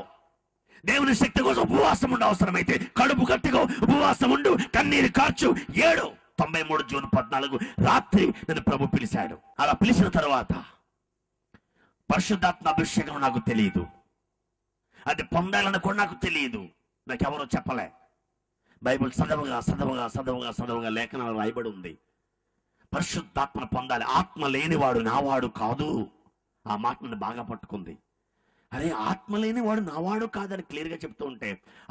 దేవుని శక్తి కోసం ఉపవాసం ఉండు. అవసరమైతే కడుపు కట్టుకో, ఉపవాసం ఉండు, కన్నీరు కార్చు, ఏడు. 93 జూన్ 14 రాత్రి నన్ను ప్రభు పిలిచాడు. అలా పిలిచిన తర్వాత పరిశుద్ధాత్మ అభిషేకం నాకు తెలియదు, అది పొందాలని కూడా నాకు తెలియదు, నాకెవరో చెప్పలే. బైబిల్ చదవగా లేఖనాలు రాయబడి ఉంది, పరిశుద్ధాత్మను పొందాలి. ఆత్మ లేనివాడు నావాడు కాదు. ఆ మాటను బాగా పట్టుకుంది. అరే, ఆత్మ లేనివాడు నావాడు కాదని క్లియర్గా చెప్తూ ఉంటే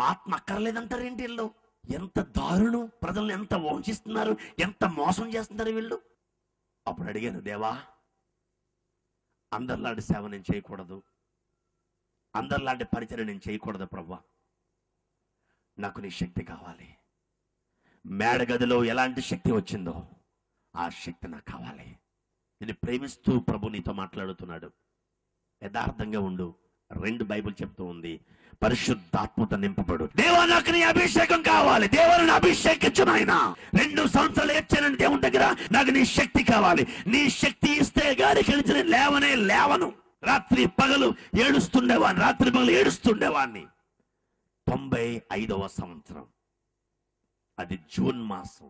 ఆత్మ అక్కర్లేదంటారు ఏంటి వీళ్ళు? ఎంత దారుణం! ప్రజలను ఎంత వంచిస్తున్నారు, ఎంత మోసం చేస్తున్నారు వీళ్ళు. అప్పుడు అడిగాను, దేవా, అందరిలాంటి సేవ నేను చేయకూడదు, అందరిలాంటి పరిచయం నేను చేయకూడదు ప్రభువా, నాకు నీ శక్తి కావాలి. మేడగదిలో ఎలాంటి శక్తి వచ్చిందో ఆ శక్తి నాకు కావాలి. నేను ప్రేమిస్తూ ప్రభు నీతో మాట్లాడుతున్నాడు. యథార్థంగా ఉండు. 2 బైబిల్ చెప్తూ ఉంది, పరిశుద్ధాత్మతో నింపబడు. దేవా, నాకు నీ అభిషేకం కావాలి, దేవుని అభిషేకించు నాయనా. 2 సంవత్సరాలు ఏడ్చానని దేవుని దగ్గర, నాకు నీ శక్తి కావాలి. నీ శక్తి ఇస్తే గాని కలిసి లేవను. రాత్రి పగలు ఏడుస్తుండేవాడిని. 95వ సంవత్సరం, అది జూన్ మాసం.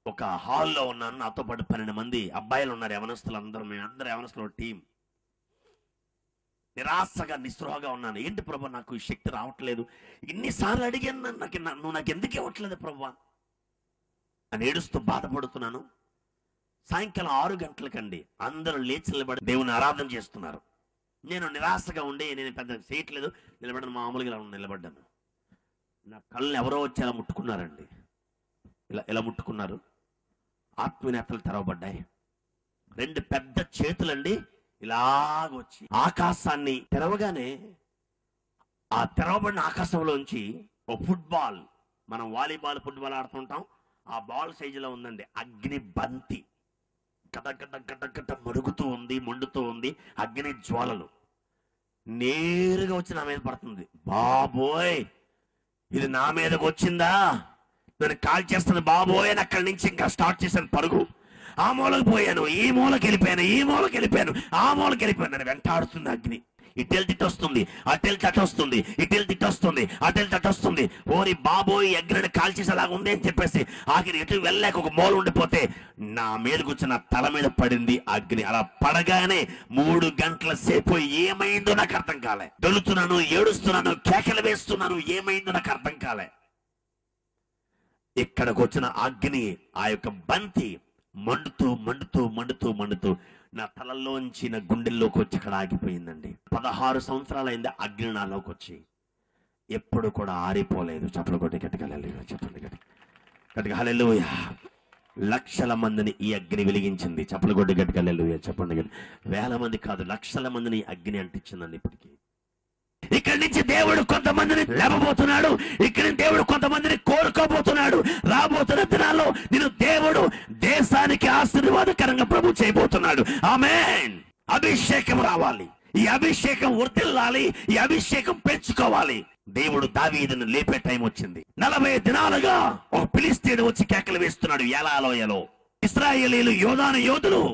ఒక హాల్లో ఉన్నాను, నాతో పాటు 12 మంది అబ్బాయిలు ఉన్నారు, యవనస్తులు అందరూ. మేమందరూ యవనస్తులు టీం. నిరాశగా నిస్పృహగా ఉన్నాను. ఏంటి ప్రభు, నాకు ఈ శక్తి రావట్లేదు, ఇన్నిసార్లు అడిగాను, నువ్వు నాకు ఎందుకు ఇవ్వట్లేదు ప్రభు అని ఏడుస్తూ బాధపడుతున్నాను. సాయంకాలం 6 గంటలకండి అందరూ లేచి నిలబడి దేవుని ఆరాధన చేస్తున్నారు. నేను నిరాశగా ఉండి, నేను పెద్ద చేయట్లేదు, నిలబడను, మామూలుగా నిలబడ్డాను. నా కళ్ళని ఎవరో వచ్చి ఇలా ముట్టుకున్నారండి. ఇలా ముట్టుకున్నారు. ఆత్మీయతలు తెరవబడ్డాయి. 2 పెద్ద చేతులండి ఇలాగొచ్చి ఆకాశాన్ని తెరవగానే, ఆ తెరవబడిన ఆకాశంలోంచి ఓ ఫుట్బాల్, మనం వాలీబాల్ ఫుట్బాల్ ఆడుతుంటాం, ఆ బాల్ సైజులో ఉందండి అగ్ని బంతి. గడ్డ మరుగుతూ ఉంది, మండుతూ ఉంది. అగ్ని జ్వాలలు నేరుగా వచ్చి నా మీద పడుతుంది. బాబోయ్, ఇది నా మీదకి వచ్చిందా, నన్ను కాల్ చేస్తుంది బాబోయ్ అని అక్కడి నుంచి ఇంకా స్టార్ట్ చేశాను పరుగు. ఆ మూలకు పోయాను, ఈ మూలకి వెళ్ళిపోయాను, ఆ మూలకి వెళ్ళిపోయాను. నన్ను వెంటాడుతుంది అగ్ని. ఇటెల్ తిట్టొస్తుంది, అటెల్ తట్టొస్తుంది, ఇటెల్ తిట్టొస్తుంది, అటెల్ తట్టొస్తుంది. ఓరి బాబోయ్, అగ్నిని కాల్చేసేలాగా ఉంది అని చెప్పేసి ఆఖరి ఎటు వెళ్ళలేక ఒక మూల ఉండిపోతే నా మీదకి వచ్చి నా తల మీద పడింది అగ్ని. అలా పడగానే 3 గంటల సేపు ఏమైందో నాకు అర్థం కాలే. దొలుతున్నాను, ఏడుస్తున్నాను, కేకలు వేస్తున్నాను, ఏమైందో నాకు అర్థం కాలే. ఇక్కడికి వచ్చిన అగ్ని, ఆ యొక్క బంతి మండుతూ నా తలలోంచి, నా గుండెల్లోకి వచ్చి ఇక్కడ ఆగిపోయిందండి. 16 సంవత్సరాలైంది అగ్ని నాలోకి వచ్చి, ఎప్పుడు కూడా ఆరిపోలేదు. చప్పలు కొట్టి గట్టిగా హల్లెలూయా చెప్పండి, గట్టిగా హల్లెలూయా. లక్షల మందిని ఈ అగ్ని వెలిగించింది. చప్పలు కొట్టి గట్టిగా హల్లెలూయా చెప్పండి. వేల మంది కాదు, లక్షల మందిని అగ్ని అంటించిందండి. ఇప్పటికీ ఇక్కడి నుంచి దేవుడు కొంతమందిని లేవబోతున్నాడు. ఇక్కడి నుంచి దేవుడు కొంతమందిని కోరుకోబోతున్నాడు. రాబోతున్న దినాల్లో నేను దేవుడు దేశానికి ఆశీర్వాదకరంగా ప్రభు చేయబోతున్నాడు. ఆమేన్. అభిషేకం రావాలి, ఈ అభిషేకం వర్ధిల్లాలి, ఈ అభిషేకం పెంచుకోవాలి. దేవుడు దావీదును లేపే టైం వచ్చింది. 40 దినాలుగా ఒక ఫిలిష్తీయుడు వచ్చి కేకలు వేస్తున్నాడు ఏలాలోయలో. ఇశ్రాయేలీయులు యోధులు,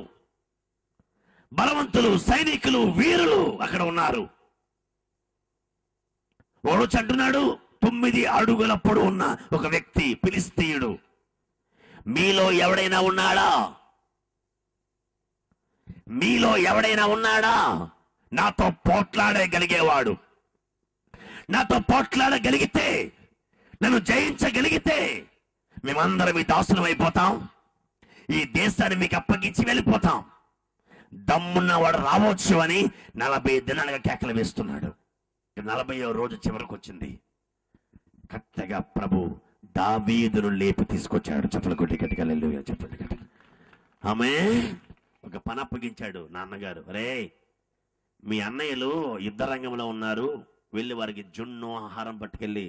బలవంతులు, సైనికులు, వీరులు అక్కడ ఉన్నారు. ఓడొచ్చి అంటున్నాడు, 9 అడుగుల పొడవు ఉన్న ఒక వ్యక్తి ఫిలిష్తీయుడు, మీలో ఎవడైనా ఉన్నాడా నాతో పోట్లాడగలిగేవాడు? నాతో పోట్లాడగలిగితే, నన్ను జయించగలిగితే మేమందరం ఈ దాసులం అయిపోతాం, ఈ దేశాన్ని మీకు అప్పగించి వెళ్ళిపోతాం. దమ్మున్నవాడు రావచ్చు అని 40 దినాలుగా కేకలు వేస్తున్నాడు. 40వ రోజు చివరికి వచ్చింది. కరెక్ట్గా ప్రభు దావీదును లేపి తీసుకొచ్చాడు. చప్పలు కొట్టి గట్టిగా హల్లెలూయా చెప్పండి, గట్టిగా. ఆమేన్. ఒక పని అప్పగించాడు నాన్నగారు. రే, మీ అన్నయ్యలు యుద్ధ రంగంలో ఉన్నారు, వెళ్ళి వారికి జున్ను ఆహారం పట్టుకెళ్ళి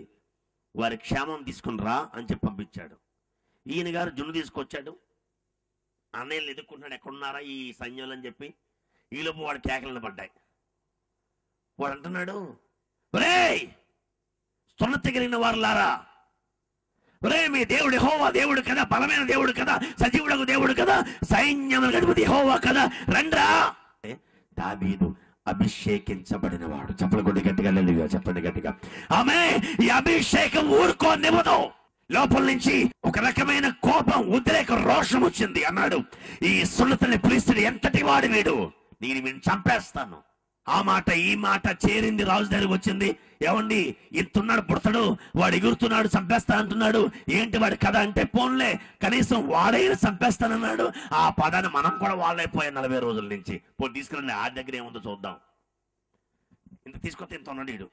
వారి క్షేమం తీసుకుని రా అని చెప్పి పంపించాడు. ఈయన గారు జున్ను తీసుకొచ్చాడు. అన్నయ్యలు ఎదుర్కొన్నాడు, ఎక్కడున్నారా ఈ సైన్యాలు అని చెప్పి. ఈలోపు వాడు కేకలను పడ్డాయి. వాడు అంటున్నాడు, ఒరేయ్ సున్నతి కలిగిన వారులారా, ఒరే మీ దేవుడు యెహోవా దేవుడు కదా, బలమైన దేవుడు కదా, సజీవుడకు దేవుడు కదా, సైన్యములకు అధిపతి యెహోవా కదా, రండ్రా. దావీదు అభిషేకించబడిన వాడు. చెప్పలు కొద్ది గట్టిగా హల్లెలూయా చెప్పండి గట్టిగా. ఆమె ఈ అభిషేకం ఊరుకోనివ్వదు. లోపల నుంచి ఒక రకమైన కోపం, ఉద్రేక, రోషం వచ్చింది. అన్నాడు, ఈ సున్నతిని పిలుస్తుడు ఎంతటి వాడు వీడు, నేను వీడిని చంపేస్తాను. ఆ మాట ఈ మాట చేరింది, రాజు దగ్గరికి వచ్చింది. ఏమండి, ఇంతున్నాడు పుడతాడు, వాడు ఎగురుతున్నాడు, చంపేస్తా అంటున్నాడు, ఏంటి వాడి కథ అంటే, పోన్లే కనీసం వాడైనా చంపేస్తానన్నాడు. ఆ పదాన్ని మనం కూడా వాళ్ళైపోయాం 40 రోజుల నుంచి. పోనీ తీసుకురండి, ఆ దగ్గర ఏముందో చూద్దాం. ఇంత తీసుకొస్తే ఇంత ఉన్నాడు వీడు.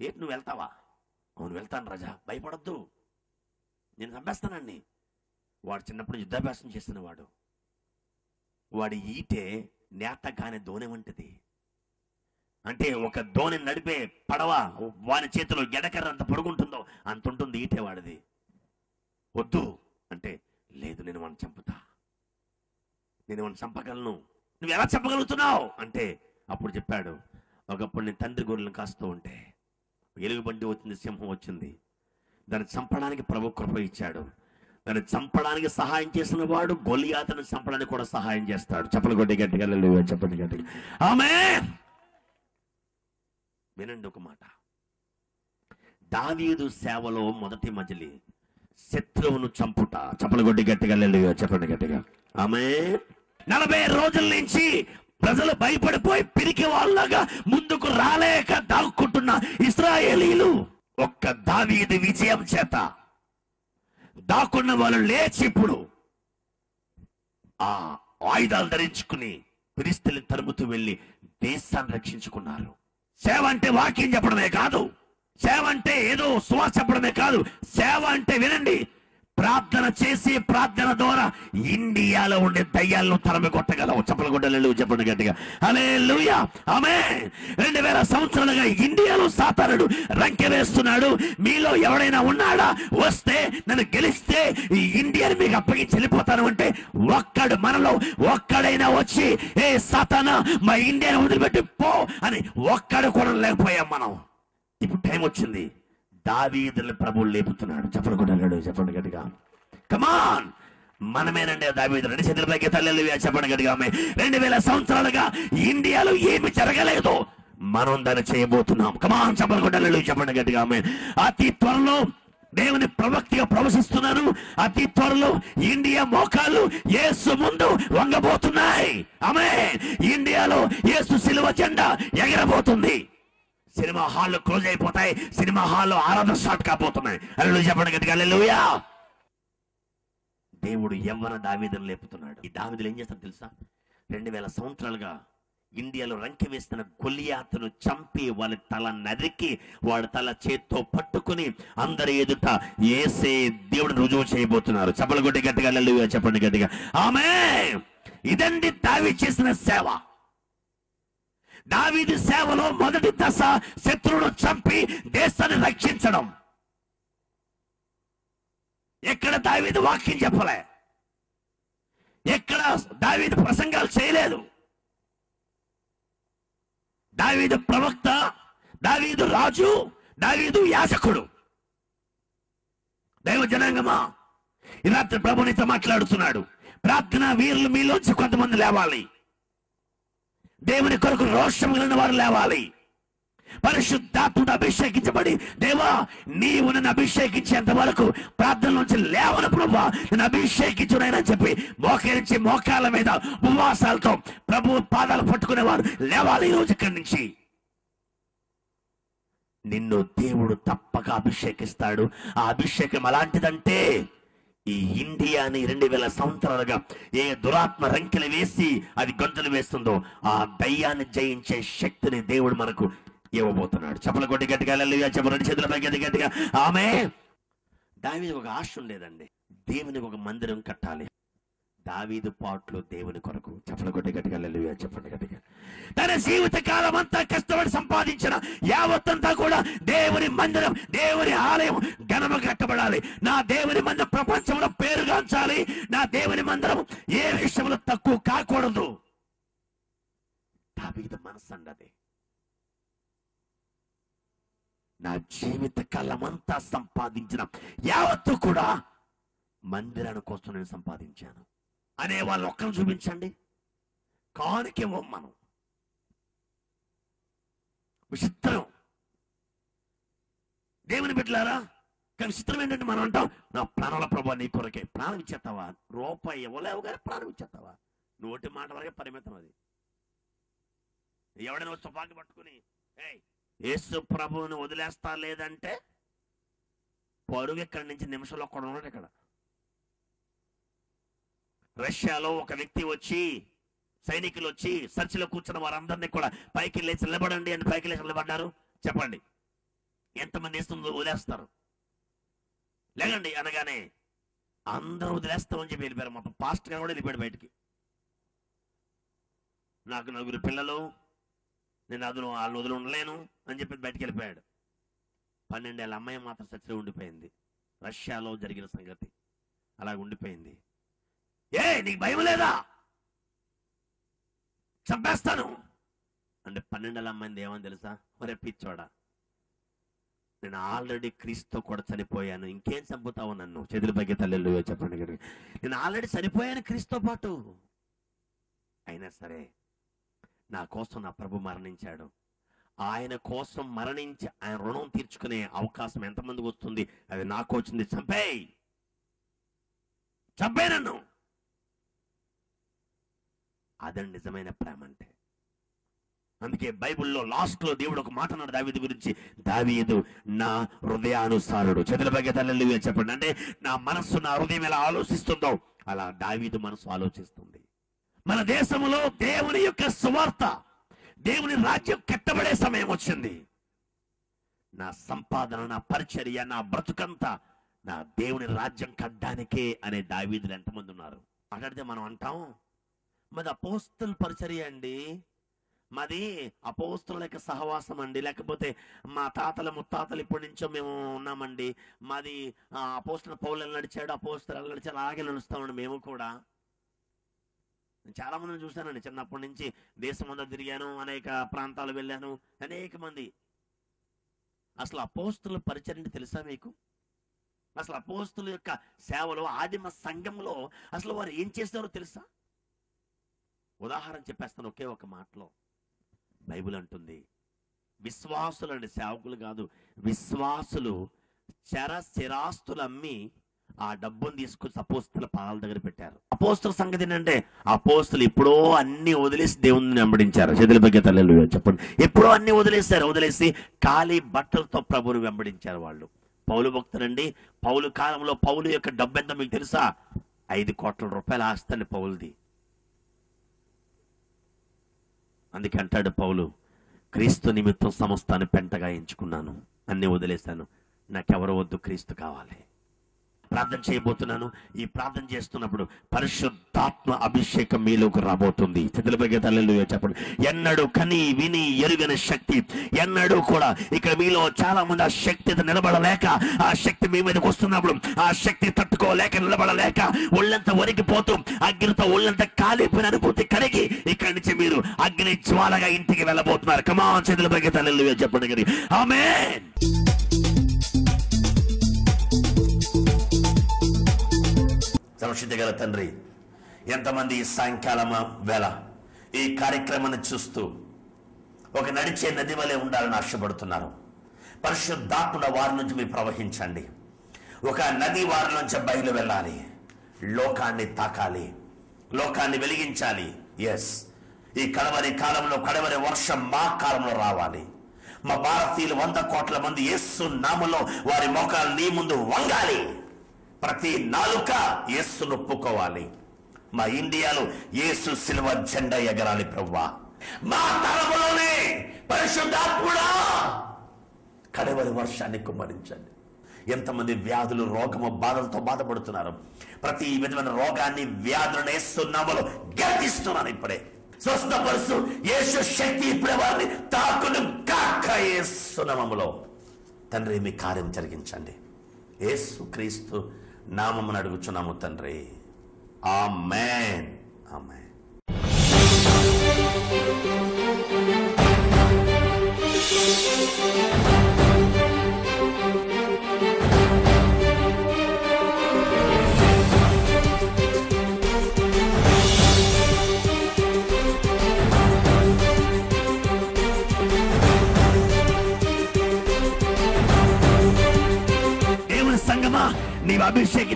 ఏంటి నువ్వు వెళ్తావా? అవును వెళ్తాను రాజా, భయపడద్దు, నేను చంపేస్తానండి. వాడు చిన్నప్పుడు యుద్ధాభ్యాసం చేసిన వాడు. వాడి ఈటే నేత కాని దోణి వంటిది. అంటే ఒక దోణి నడిపే పడవ వాని చేతిలో ఎడకర్ర అంత పొడుగుంటుందో అంత ఉంటుంది ఈటే వాడిది. వద్దు అంటే, లేదు నేను వాడిని చంపుతా, నేను వాడిని చంపగలను. నువ్వు ఎలా చంపగలుగుతున్నావు అంటే, అప్పుడు చెప్పాడు, ఒకప్పుడు నేను తండ్రి గొర్రెలను కాస్తూ ఉంటే ఎలుగుబంటి వచ్చింది, సింహం వచ్చింది, దాన్ని చంపడానికి ప్రభు కృప ఇచ్చాడు. దాన్ని చంపడానికి సహాయం చేసిన వాడు గొలియాతును చంపడానికి కూడా సహాయం చేస్తాడు. చెప్పలు కొట్టి గట్టిగా హల్లెలూయా చెప్పండి గట్టిగా. ఆమేన్. వినండి ఒక మాట, దావీదు సేవలో మొదటి మజిలీ శత్రువును చంపుట. చెప్పలు కొట్టి గట్టిగా హల్లెలూయా చెప్పండి గట్టిగా. ఆమేన్. 40 రోజుల నుంచి ప్రజలు భయపడిపోయి పిరికి వాళ్ళగా ముందుకు రాలేక దాక్కుంటున్న ఇశ్రాయేలీలు ఒక్క దావీదు విజయం చేత దాక్కున్న వాళ్ళు లేచి ఇప్పుడు ఆ ఆయుధాలు ధరించుకుని ఫిలిష్తీయులను తరుముతూ వెళ్ళి దేశాన్ని రక్షించుకున్నారు. సేవ అంటే వాక్యం చెప్పడమే కాదు, సేవ అంటే ఏదో సువాస చెప్పడమే కాదు, సేవ అంటే వినండి, ప్రార్థన చేసి ప్రార్థన ద్వారా ఇండియాలో ఉండే దయ్యాలను తరమి కొట్టగలవు. చెప్పలు కొట్టలేలు చెప్పండి గట్టిగా హల్లెలూయా ఆమేన్. 2000 సంవత్సరాలుగా ఇండియాలో సాతానుడు రంకె వేస్తున్నాడు. మీలో ఎవడైనా ఉన్నాడా, వస్తే నన్ను గెలిస్తే ఈ ఇండియాని మీకు అప్పగించి వెళ్ళిపోతాను అంటే, ఒక్కడు మనలో ఒక్కడైనా వచ్చి ఏ సాతానా మా ఇండియాని వదిలిపెట్టి పో అని ఒక్కడు కూడా లేకపోయాం మనం. ఇప్పుడు టైం వచ్చింది, దావీదుని ప్రభువు లేపుతున్నాడు. చెప్పలు కొట్టలేడు చెప్పండి గట్టిగా. కమాన్, మనమేనండి దావీదు. 2 చేతులపైకి హల్లెలూయా చెప్పండి గట్టిగా. 2000 సంవత్సరాలుగా ఇండియాలో ఏమి జరగలేదు, మనం దాన్ని చేయబోతున్నాం. కమాన్ చెప్పలు కొట్టలేడు చెప్పండి గట్టిగా. అతి త్వరలో దేవుని ప్రవక్తగా ప్రవశిస్తున్నారు. అతి త్వరలో ఇండియా మోకాళ్ళు యేసు ముందు వంగబోతున్నాయి. ఆమేన్. ఇండియాలో యేసు సిలువ జెండా ఎగరబోతుంది. సినిమా హాల్లో క్లోజ్ అయిపోతాయి, సినిమా హాల్లో ఆరాధన స్టార్ట్ కాబోతున్నాయి. హల్లెలూయా చెప్పండి గట్టిగా హల్లెలూయా. దేవుడు యవ్వన దావీదును లేపుతున్నాడు. ఈ దావీదులు ఏం చేస్తాడు తెలుసా, 2000 సంవత్సరాలుగా ఇండియాలో రంకె వేస్తున్న గొలియాతును చంపి వాడి తల నరికి వాడి తల చేత్తో పట్టుకుని అందరి ఎదుట యేసే దేవుడు రుజువు చేయబోతున్నారు. చెప్పలు కొట్టి గట్టిగా హల్లెలూయా చెప్పండి గట్టిగా. ఆమేన్. ఇదండి దావీదు చేసిన సేవ. దావీదు సేవలో మొదటి దశ శత్రువును చంపి దేశాన్ని రక్షించడం. ఎక్కడ దావీదు వాక్యం చెప్పలే, ఎక్కడ దావీదు ప్రసంగాలు చేయలేదు. దావీదు ప్రవక్త, దావీదు రాజు, దావీదు యాజకుడు. దైవ జనాంగమా, ఈ రాత్రి ప్రభు నీతో మాట్లాడుతున్నాడు. ప్రార్థన వీరులు మీలోంచి కొంతమంది లేవాలి. దేవుని కొరకు రోషం కలిగిన వారు లేవాలి. పరిశుద్ధాత్ముడు అభిషేకించబడి, దేవా నీవు నన్ను అభిషేకించేంత వరకు ప్రార్థన నుంచి లేవను ప్రభువా, నన్ను అభిషేకించునని చెప్పి మోకరించి మోకాళ్ళ మీద ఉపవాసాలతో ప్రభు పాదాలు పట్టుకునేవారు లేవాలి. ఈ రోజు ఇక్కడి నుంచి నిన్ను దేవుడు తప్పక అభిషేకిస్తాడు. ఆ అభిషేకం అలాంటిదంటే, ఈ ఇండియాని 2000 సంవత్సరాలుగా ఏ దురాత్మ రంకెలు వేసి అది గొంతులు వేస్తుందో ఆ దయ్యాన్ని జయించే శక్తిని దేవుడు మనకు ఇవ్వబోతున్నాడు. చెప్పల కొట్టి గట్టిగా హల్లెలూయా చెప్పండి. 2 చేతులపైకి గట్టిగా ఆమేన్. దావీదు ఒక ఆశ ఉండేదండి, దేవునికి ఒక మందిరం కట్టాలి. దావీదు పాటలు దేవుని కొరకు. చెప్పల కొట్టి గట్టిగా హల్లెలూయా చెప్పండి గట్టిగా. తన జీవిత కాలం అంతా కష్టపడి సంపాదించిన యావత్తంతా కూడా దేవుని మందిరం, దేవుని ఆలయం ఘనము కట్టబడాలి. నా దేవుని మందిరం ప్రపంచంలో పేరుగాంచాలి. నా దేవుని మందిరం ఏ విషయంలో తక్కువ కాకూడదు. దావీదు మనసు అన్నది, నా జీవిత కాలమంతా సంపాదించిన యావత్తు కూడా మందిరాని కోసం నేను సంపాదించాను అనే వాళ్ళు ఒక్కరు చూపించండి. కానుక ఇవ్వం మనం, విచిత్రం. దేవుని బిడ్డలారా, కానీ విచిత్రం ఏంటంటే మనం అంటాం, నా ప్రాణాల ప్రభా నీ కొరకే. ప్రాణం ఇచ్చేస్తావా? రూపాయి ఇవ్వలేవు కానీ ప్రాణం ఇచ్చేస్తావా? నోటి మాట వరకే పరిమితం అది. ఎవడైనా తుపాకి పట్టుకుని యేసు ప్రభువుని వదిలేస్తా లేదంటే పరుగు ఇక్కడి నుంచి నిమిషంలో కూడా ఉన్నాడు. ఇక్కడ రష్యాలో ఒక వ్యక్తి వచ్చి, సైనికులు వచ్చి చర్చిలో కూర్చున్న వారందరినీ కూడా పైకి లేచి నిలబడండి అని పైకి లేచి నిలబడ్డారు. చెప్పండి, ఎంతమంది ఇస్తుందో వదిలేస్తారు? లేదండి అనగానే అందరూ వదిలేస్తామని చెప్పి వెళ్ళిపోయారు. మొత్తం పాస్టర్ గారు కూడా వెళ్ళిపోయాడు బయటికి. నాకు 4 పిల్లలు, నేను వాళ్ళని వదిలి ఉండలేను అని చెప్పి బయటికి వెళ్ళిపోయాడు. 12 ఏళ్ళ అమ్మాయి మాత్రం చర్చిలో ఉండిపోయింది. రష్యాలో జరిగిన సంగతి అలా ఉండిపోయింది. నీకు భయం లేదా? చంపేస్తాను అంటే 12 ఏళ్ళ అమ్మాయింది ఏమని తెలుసా? మరే పిచ్చోడా, నేను ఆల్రెడీ క్రీస్తుతో కూడా చనిపోయాను, ఇంకేం చంపుతావు నన్ను? చేతుల పైకి తల్లెళ్ళు చెప్పండి. నేను ఆల్రెడీ చనిపోయాను క్రీస్తుతో పాటు. అయినా సరే నా కోసం నా ప్రభు మరణించాడు. ఆయన కోసం మరణించి ఆయన రుణం తీర్చుకునే అవకాశం ఎంతమందికి వస్తుంది? అది నాకు వచ్చింది. చంపే నన్ను. అదండి నిజమైన ప్రేమ అంటే. అందుకే బైబిల్లో లాస్ట్ లో దేవుడు ఒక మాట అన్నాడు దావీదు గురించి, దావీదు నా హృదయానుసారుడు. చేతుల పైకి తల్లెళ్ళు చెప్పండి. అంటే నా మనస్సు, నా హృదయం ఎలా ఆలోచిస్తుందో అలా దావీదు మనసు ఆలోచిస్తుంది. మన దేశంలో దేవుని యొక్క సువార్త, దేవుని రాజ్యం కట్టబడే సమయం వచ్చింది. నా సంపాదన, నా పరిచర్య, నా బ్రతుకంతా నా దేవుని రాజ్యం కట్టడానికే అనే దావీదులు ఎంతమంది ఉన్నారు? మాట్లాడితే మనం అంటాం, మాది అపోస్తల పరిచర్య అండి, మాది అపోస్తల యొక్క సహవాసం అండి, లేకపోతే మా తాతల ముత్తాతలు ఇప్పటి నుంచో మేము ఉన్నామండి, మాది అపోస్తల పౌలు నడిచాడు, అపోస్తలు నడిచాడు, అలాగే నడుస్తామండి మేము కూడా. చాలా మందిని చూశానండి, చిన్నప్పటి నుంచి దేశం అంతా తిరిగాను, అనేక ప్రాంతాలు వెళ్ళాను, అనేక మంది. అసలు అపోస్తుల పరిచర్య తెలుసా మీకు? అసలు అపోస్తుల యొక్క సేవలో, ఆదిమ సంఘంలో అసలు వారు ఏం చేస్తారో తెలుసా? ఉదాహరణ చెప్పేస్తాను ఒకే ఒక మాటలో. బైబిల్ అంటుంది, విశ్వాసులు అండి, సేవకులు కాదు, విశ్వాసులు స్థిరాస్తులు అమ్మి ఆ డబ్బును తీసుకొచ్చి అపోస్తుల పాదాల దగ్గర పెట్టారు. అపోస్తుల సంగతి ఏంటంటే, అపోస్తులు ఎప్పుడో అన్ని వదిలేసి దేవుని వెంబడించారు. చేతుల పైకి తల్లెళ్ళు చెప్పండి. ఎప్పుడో అన్ని వదిలేసి ఖాళీ బట్టలతో ప్రభువుని వెంబడించారు వాళ్ళు. పౌలు భక్తులండి, పౌలు కాలంలో పౌలు యొక్క డబ్బు ఎంత మీకు తెలుసా? 5 కోట్ల రూపాయల ఆస్తండి పౌలుది. అందుకే అంటాడు పౌలు, క్రీస్తు నిమిత్తం సమస్తాన్ని పెంటగా ఎంచుకున్నాను, అన్ని వదిలేశాను, నాకెవరో వద్దు, క్రీస్తు కావాలి. ప్రార్థన చేయబోతున్నాను. ఈ ప్రార్థన చేస్తున్నప్పుడు పరిశుద్ధాత్మ అభిషేకం మీలోకి రాబోతుంది. చేతులపైకి తల్లెళ్ళు చెప్పండి. ఎన్నడూ కని విని ఎరుగని శక్తి, ఎన్నడూ కూడా ఇక్కడ మీలో చాలా మంది ఆ శక్తితో నిలబడలేక, ఆ శక్తి మీ మీదకి వస్తున్నప్పుడు ఆ శక్తి తట్టుకోలేక, నిలబడలేక ఒళ్ళంతా వణికిపోతూ అగ్నితో ఒళ్ళంతా కాలిపోయిన అనుభూతి కలిగి ఇక్కడి నుంచి మీరు అగ్ని జ్వాలగా ఇంటికి వెళ్ళబోతున్నారు. కమాన్, చేతులపైకి తల్లెళ్ళు చెప్పండి. ఆమేన్. సంశుద్ధి గల తండ్రి, ఎంతమంది ఈ సాయంకాలం వేళ ఈ కార్యక్రమాన్ని చూస్తూ ఒక నడిచే నది వలె ఉండాలని ఆశపడుతున్నారు. పరిశుద్ధాత్మ వారి నుంచి మీరు ప్రవహించండి. ఒక నది వారి నుంచి బయలు వెళ్ళాలి, లోకాన్ని తాకాలి, లోకాన్ని వెలిగించాలి. ఎస్, ఈ కడవరి కాలంలో, కడవరి వర్షం మా కాలంలో రావాలి. మా భారతీయులు 100 కోట్ల మంది యేసు నామములో వారి మోకాలు నీ ముందు వంగాలి. ప్రతి నాలుక యేసును ఒప్పుకోవాలి. మా ఇండియాలో యేసు సిలువ జెండా ఎగరాలి ప్రభువా. మా తరములోనే పరిశుద్ధాత్ముడా కడవరి వర్షాన్ని కుమ్మరించండి. ఎంతమంది వ్యాధులు, రోగము, బాధలతో బాధపడుతున్నారు. ప్రతి విధమైన రోగాన్ని, వ్యాధులను యేసు నామములో గర్తిస్తున్నాను. ఇప్పుడే స్వస్థపరుచు యేసు శక్తి ఇప్పుడే వారిని తాకును కాక యేసు నామములో. తండ్రి, మీ కార్యం జరిగించండి. యేసు క్రీస్తు నామమున అడుగుచున్నాము తండ్రి. ఆమేన్, ఆమేన్.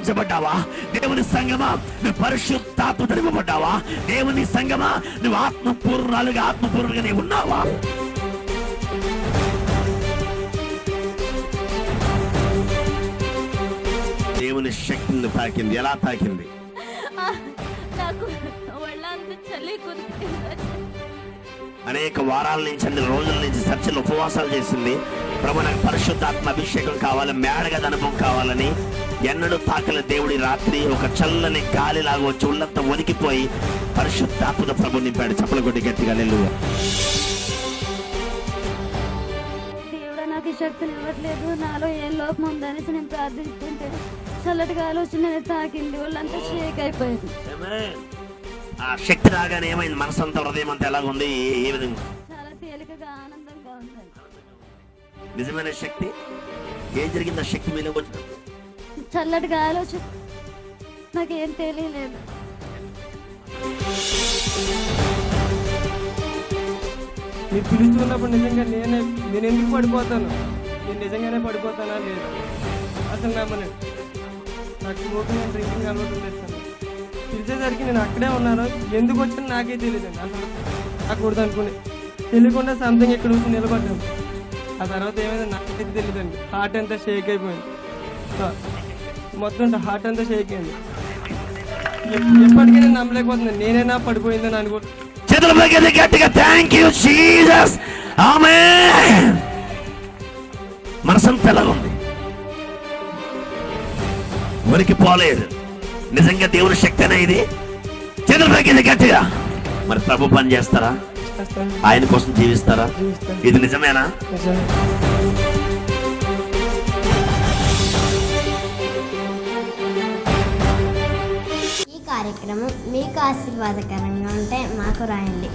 అభిషేకించబడ్డావా? దేవుని సంగమా, నువ్వు పరిశుద్ధాత్మ నింపబడ్డావా? దేవుని సంగమా, నువ్వు ఆత్మపూర్ణులుగా నీవు ఉన్నావా? దేవుని శక్తిని తాకింది. ఎలా తాకింది? నాకు ఒళ్ళంతా చలి కుదిరింది. అనేక వారాల నుంచి, అన్ని రోజుల నుంచి చర్చలు ఉపవాసాలు చేసింది. ప్రభు, నాకు పరిశుద్ధాత్మ అభిషేకం కావాలి, మేడగద అనుభవం కావాలని. ఎన్నడూ తాకల దేవుడి రాత్రి ఒక చల్లని గాలిలాగా వచ్చి ఉళ్ళంతా వణికిపోయి పరిశుద్ధాత్మతో ప్రభు నింపాడు. చప్పలు కొట్టి గట్టిగా హల్లెలూయా. దేవుడా, నాకు ఈ శక్తిని ఇవ్వట్లేదు, నాలో ఏం లోపం ఉందనేసి నేను ప్రార్థిస్తుంటే చల్లటిగా ఆలోచన తాకింది. వాళ్ళంతా షేక్ అయిపోయింది. ఆ శక్తి రాగానే ఏమైంది? మనసంతా, హృదయం అంతా ఎలాగుంది? ఏ విధంగా? చాలా తేలికగా ఆనందంగా ఉంది. నిజమైన శక్తి. ఏం జరిగింది ఆ శక్తి మీద? వచ్చిన చల్లటిగా ఆలోచన, నాకేం తెలియలేదు. మీరు పిలుస్తున్నప్పుడు నిజంగా నేను ఎందుకు పడిపోతాను? నేను నిజంగానే పడిపోతానా లేదు అసలు నమ్మలేదు. నాకు స్మోకింగ్ అండ్ డ్రింకింగ్ అలవాటు ఉండేది. పిలిచేసరికి నేను అక్కడే ఉన్నాను. ఎందుకు వచ్చినా నాకే తెలియదండి. అసలు రాకూడదు అనుకుని తెలియకుండా సంథింగ్ ఇక్కడ వచ్చి నిలబడ్డాను. ఆ తర్వాత ఏమైంది నాకైతే తెలియదండి. హార్ట్ అంతా షేక్ అయిపోయింది. మొత్తం హార్ట్ అంతా షేక్ అయింది. ఎప్పటికీ నేను నమ్మలేకపోతున్నాను. నేనైనా పడిపోయిందని అనుకుంటున్నాను. గట్టిగా థ్యాంక్ యూ జీసస్. ఆమేన్. మనసంతా ఎలాగుంది? వరికి పోలేదు. నిజంగా దేవుని శక్తి అనే ఇది. చేతులు పైకి గట్టిగా. మరి ప్రభు పని చేస్తారా? ఆయన కోసం జీవిస్తారా? ఇది నిజమేనా? ఈ కార్యక్రమం మీకు ఆశీర్వాదకరంగా ఉంటే మాకు రాయండి.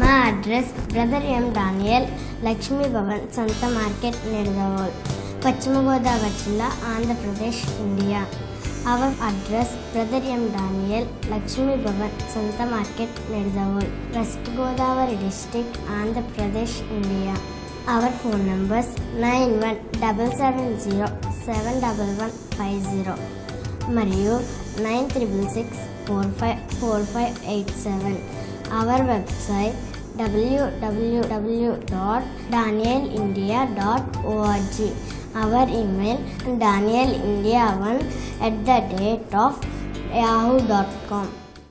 మా అడ్రస్ బ్రదర్ ఎం డానియల్, లక్ష్మీ భవన్, సంత మార్కెట్, నిడదవోల్, పశ్చిమ గోదావరి జిల్లా, Andhra Pradesh, India. Our address, Brother M. Daniel, Lakshmi Bhavan, Santa Market, Nidavol, West Godavari District, Andhra Pradesh, India. Our phone numbers 9177071150 మరియు 9366454587. Our website www.danielindia.org. Our email danielindia1@yahoo.com.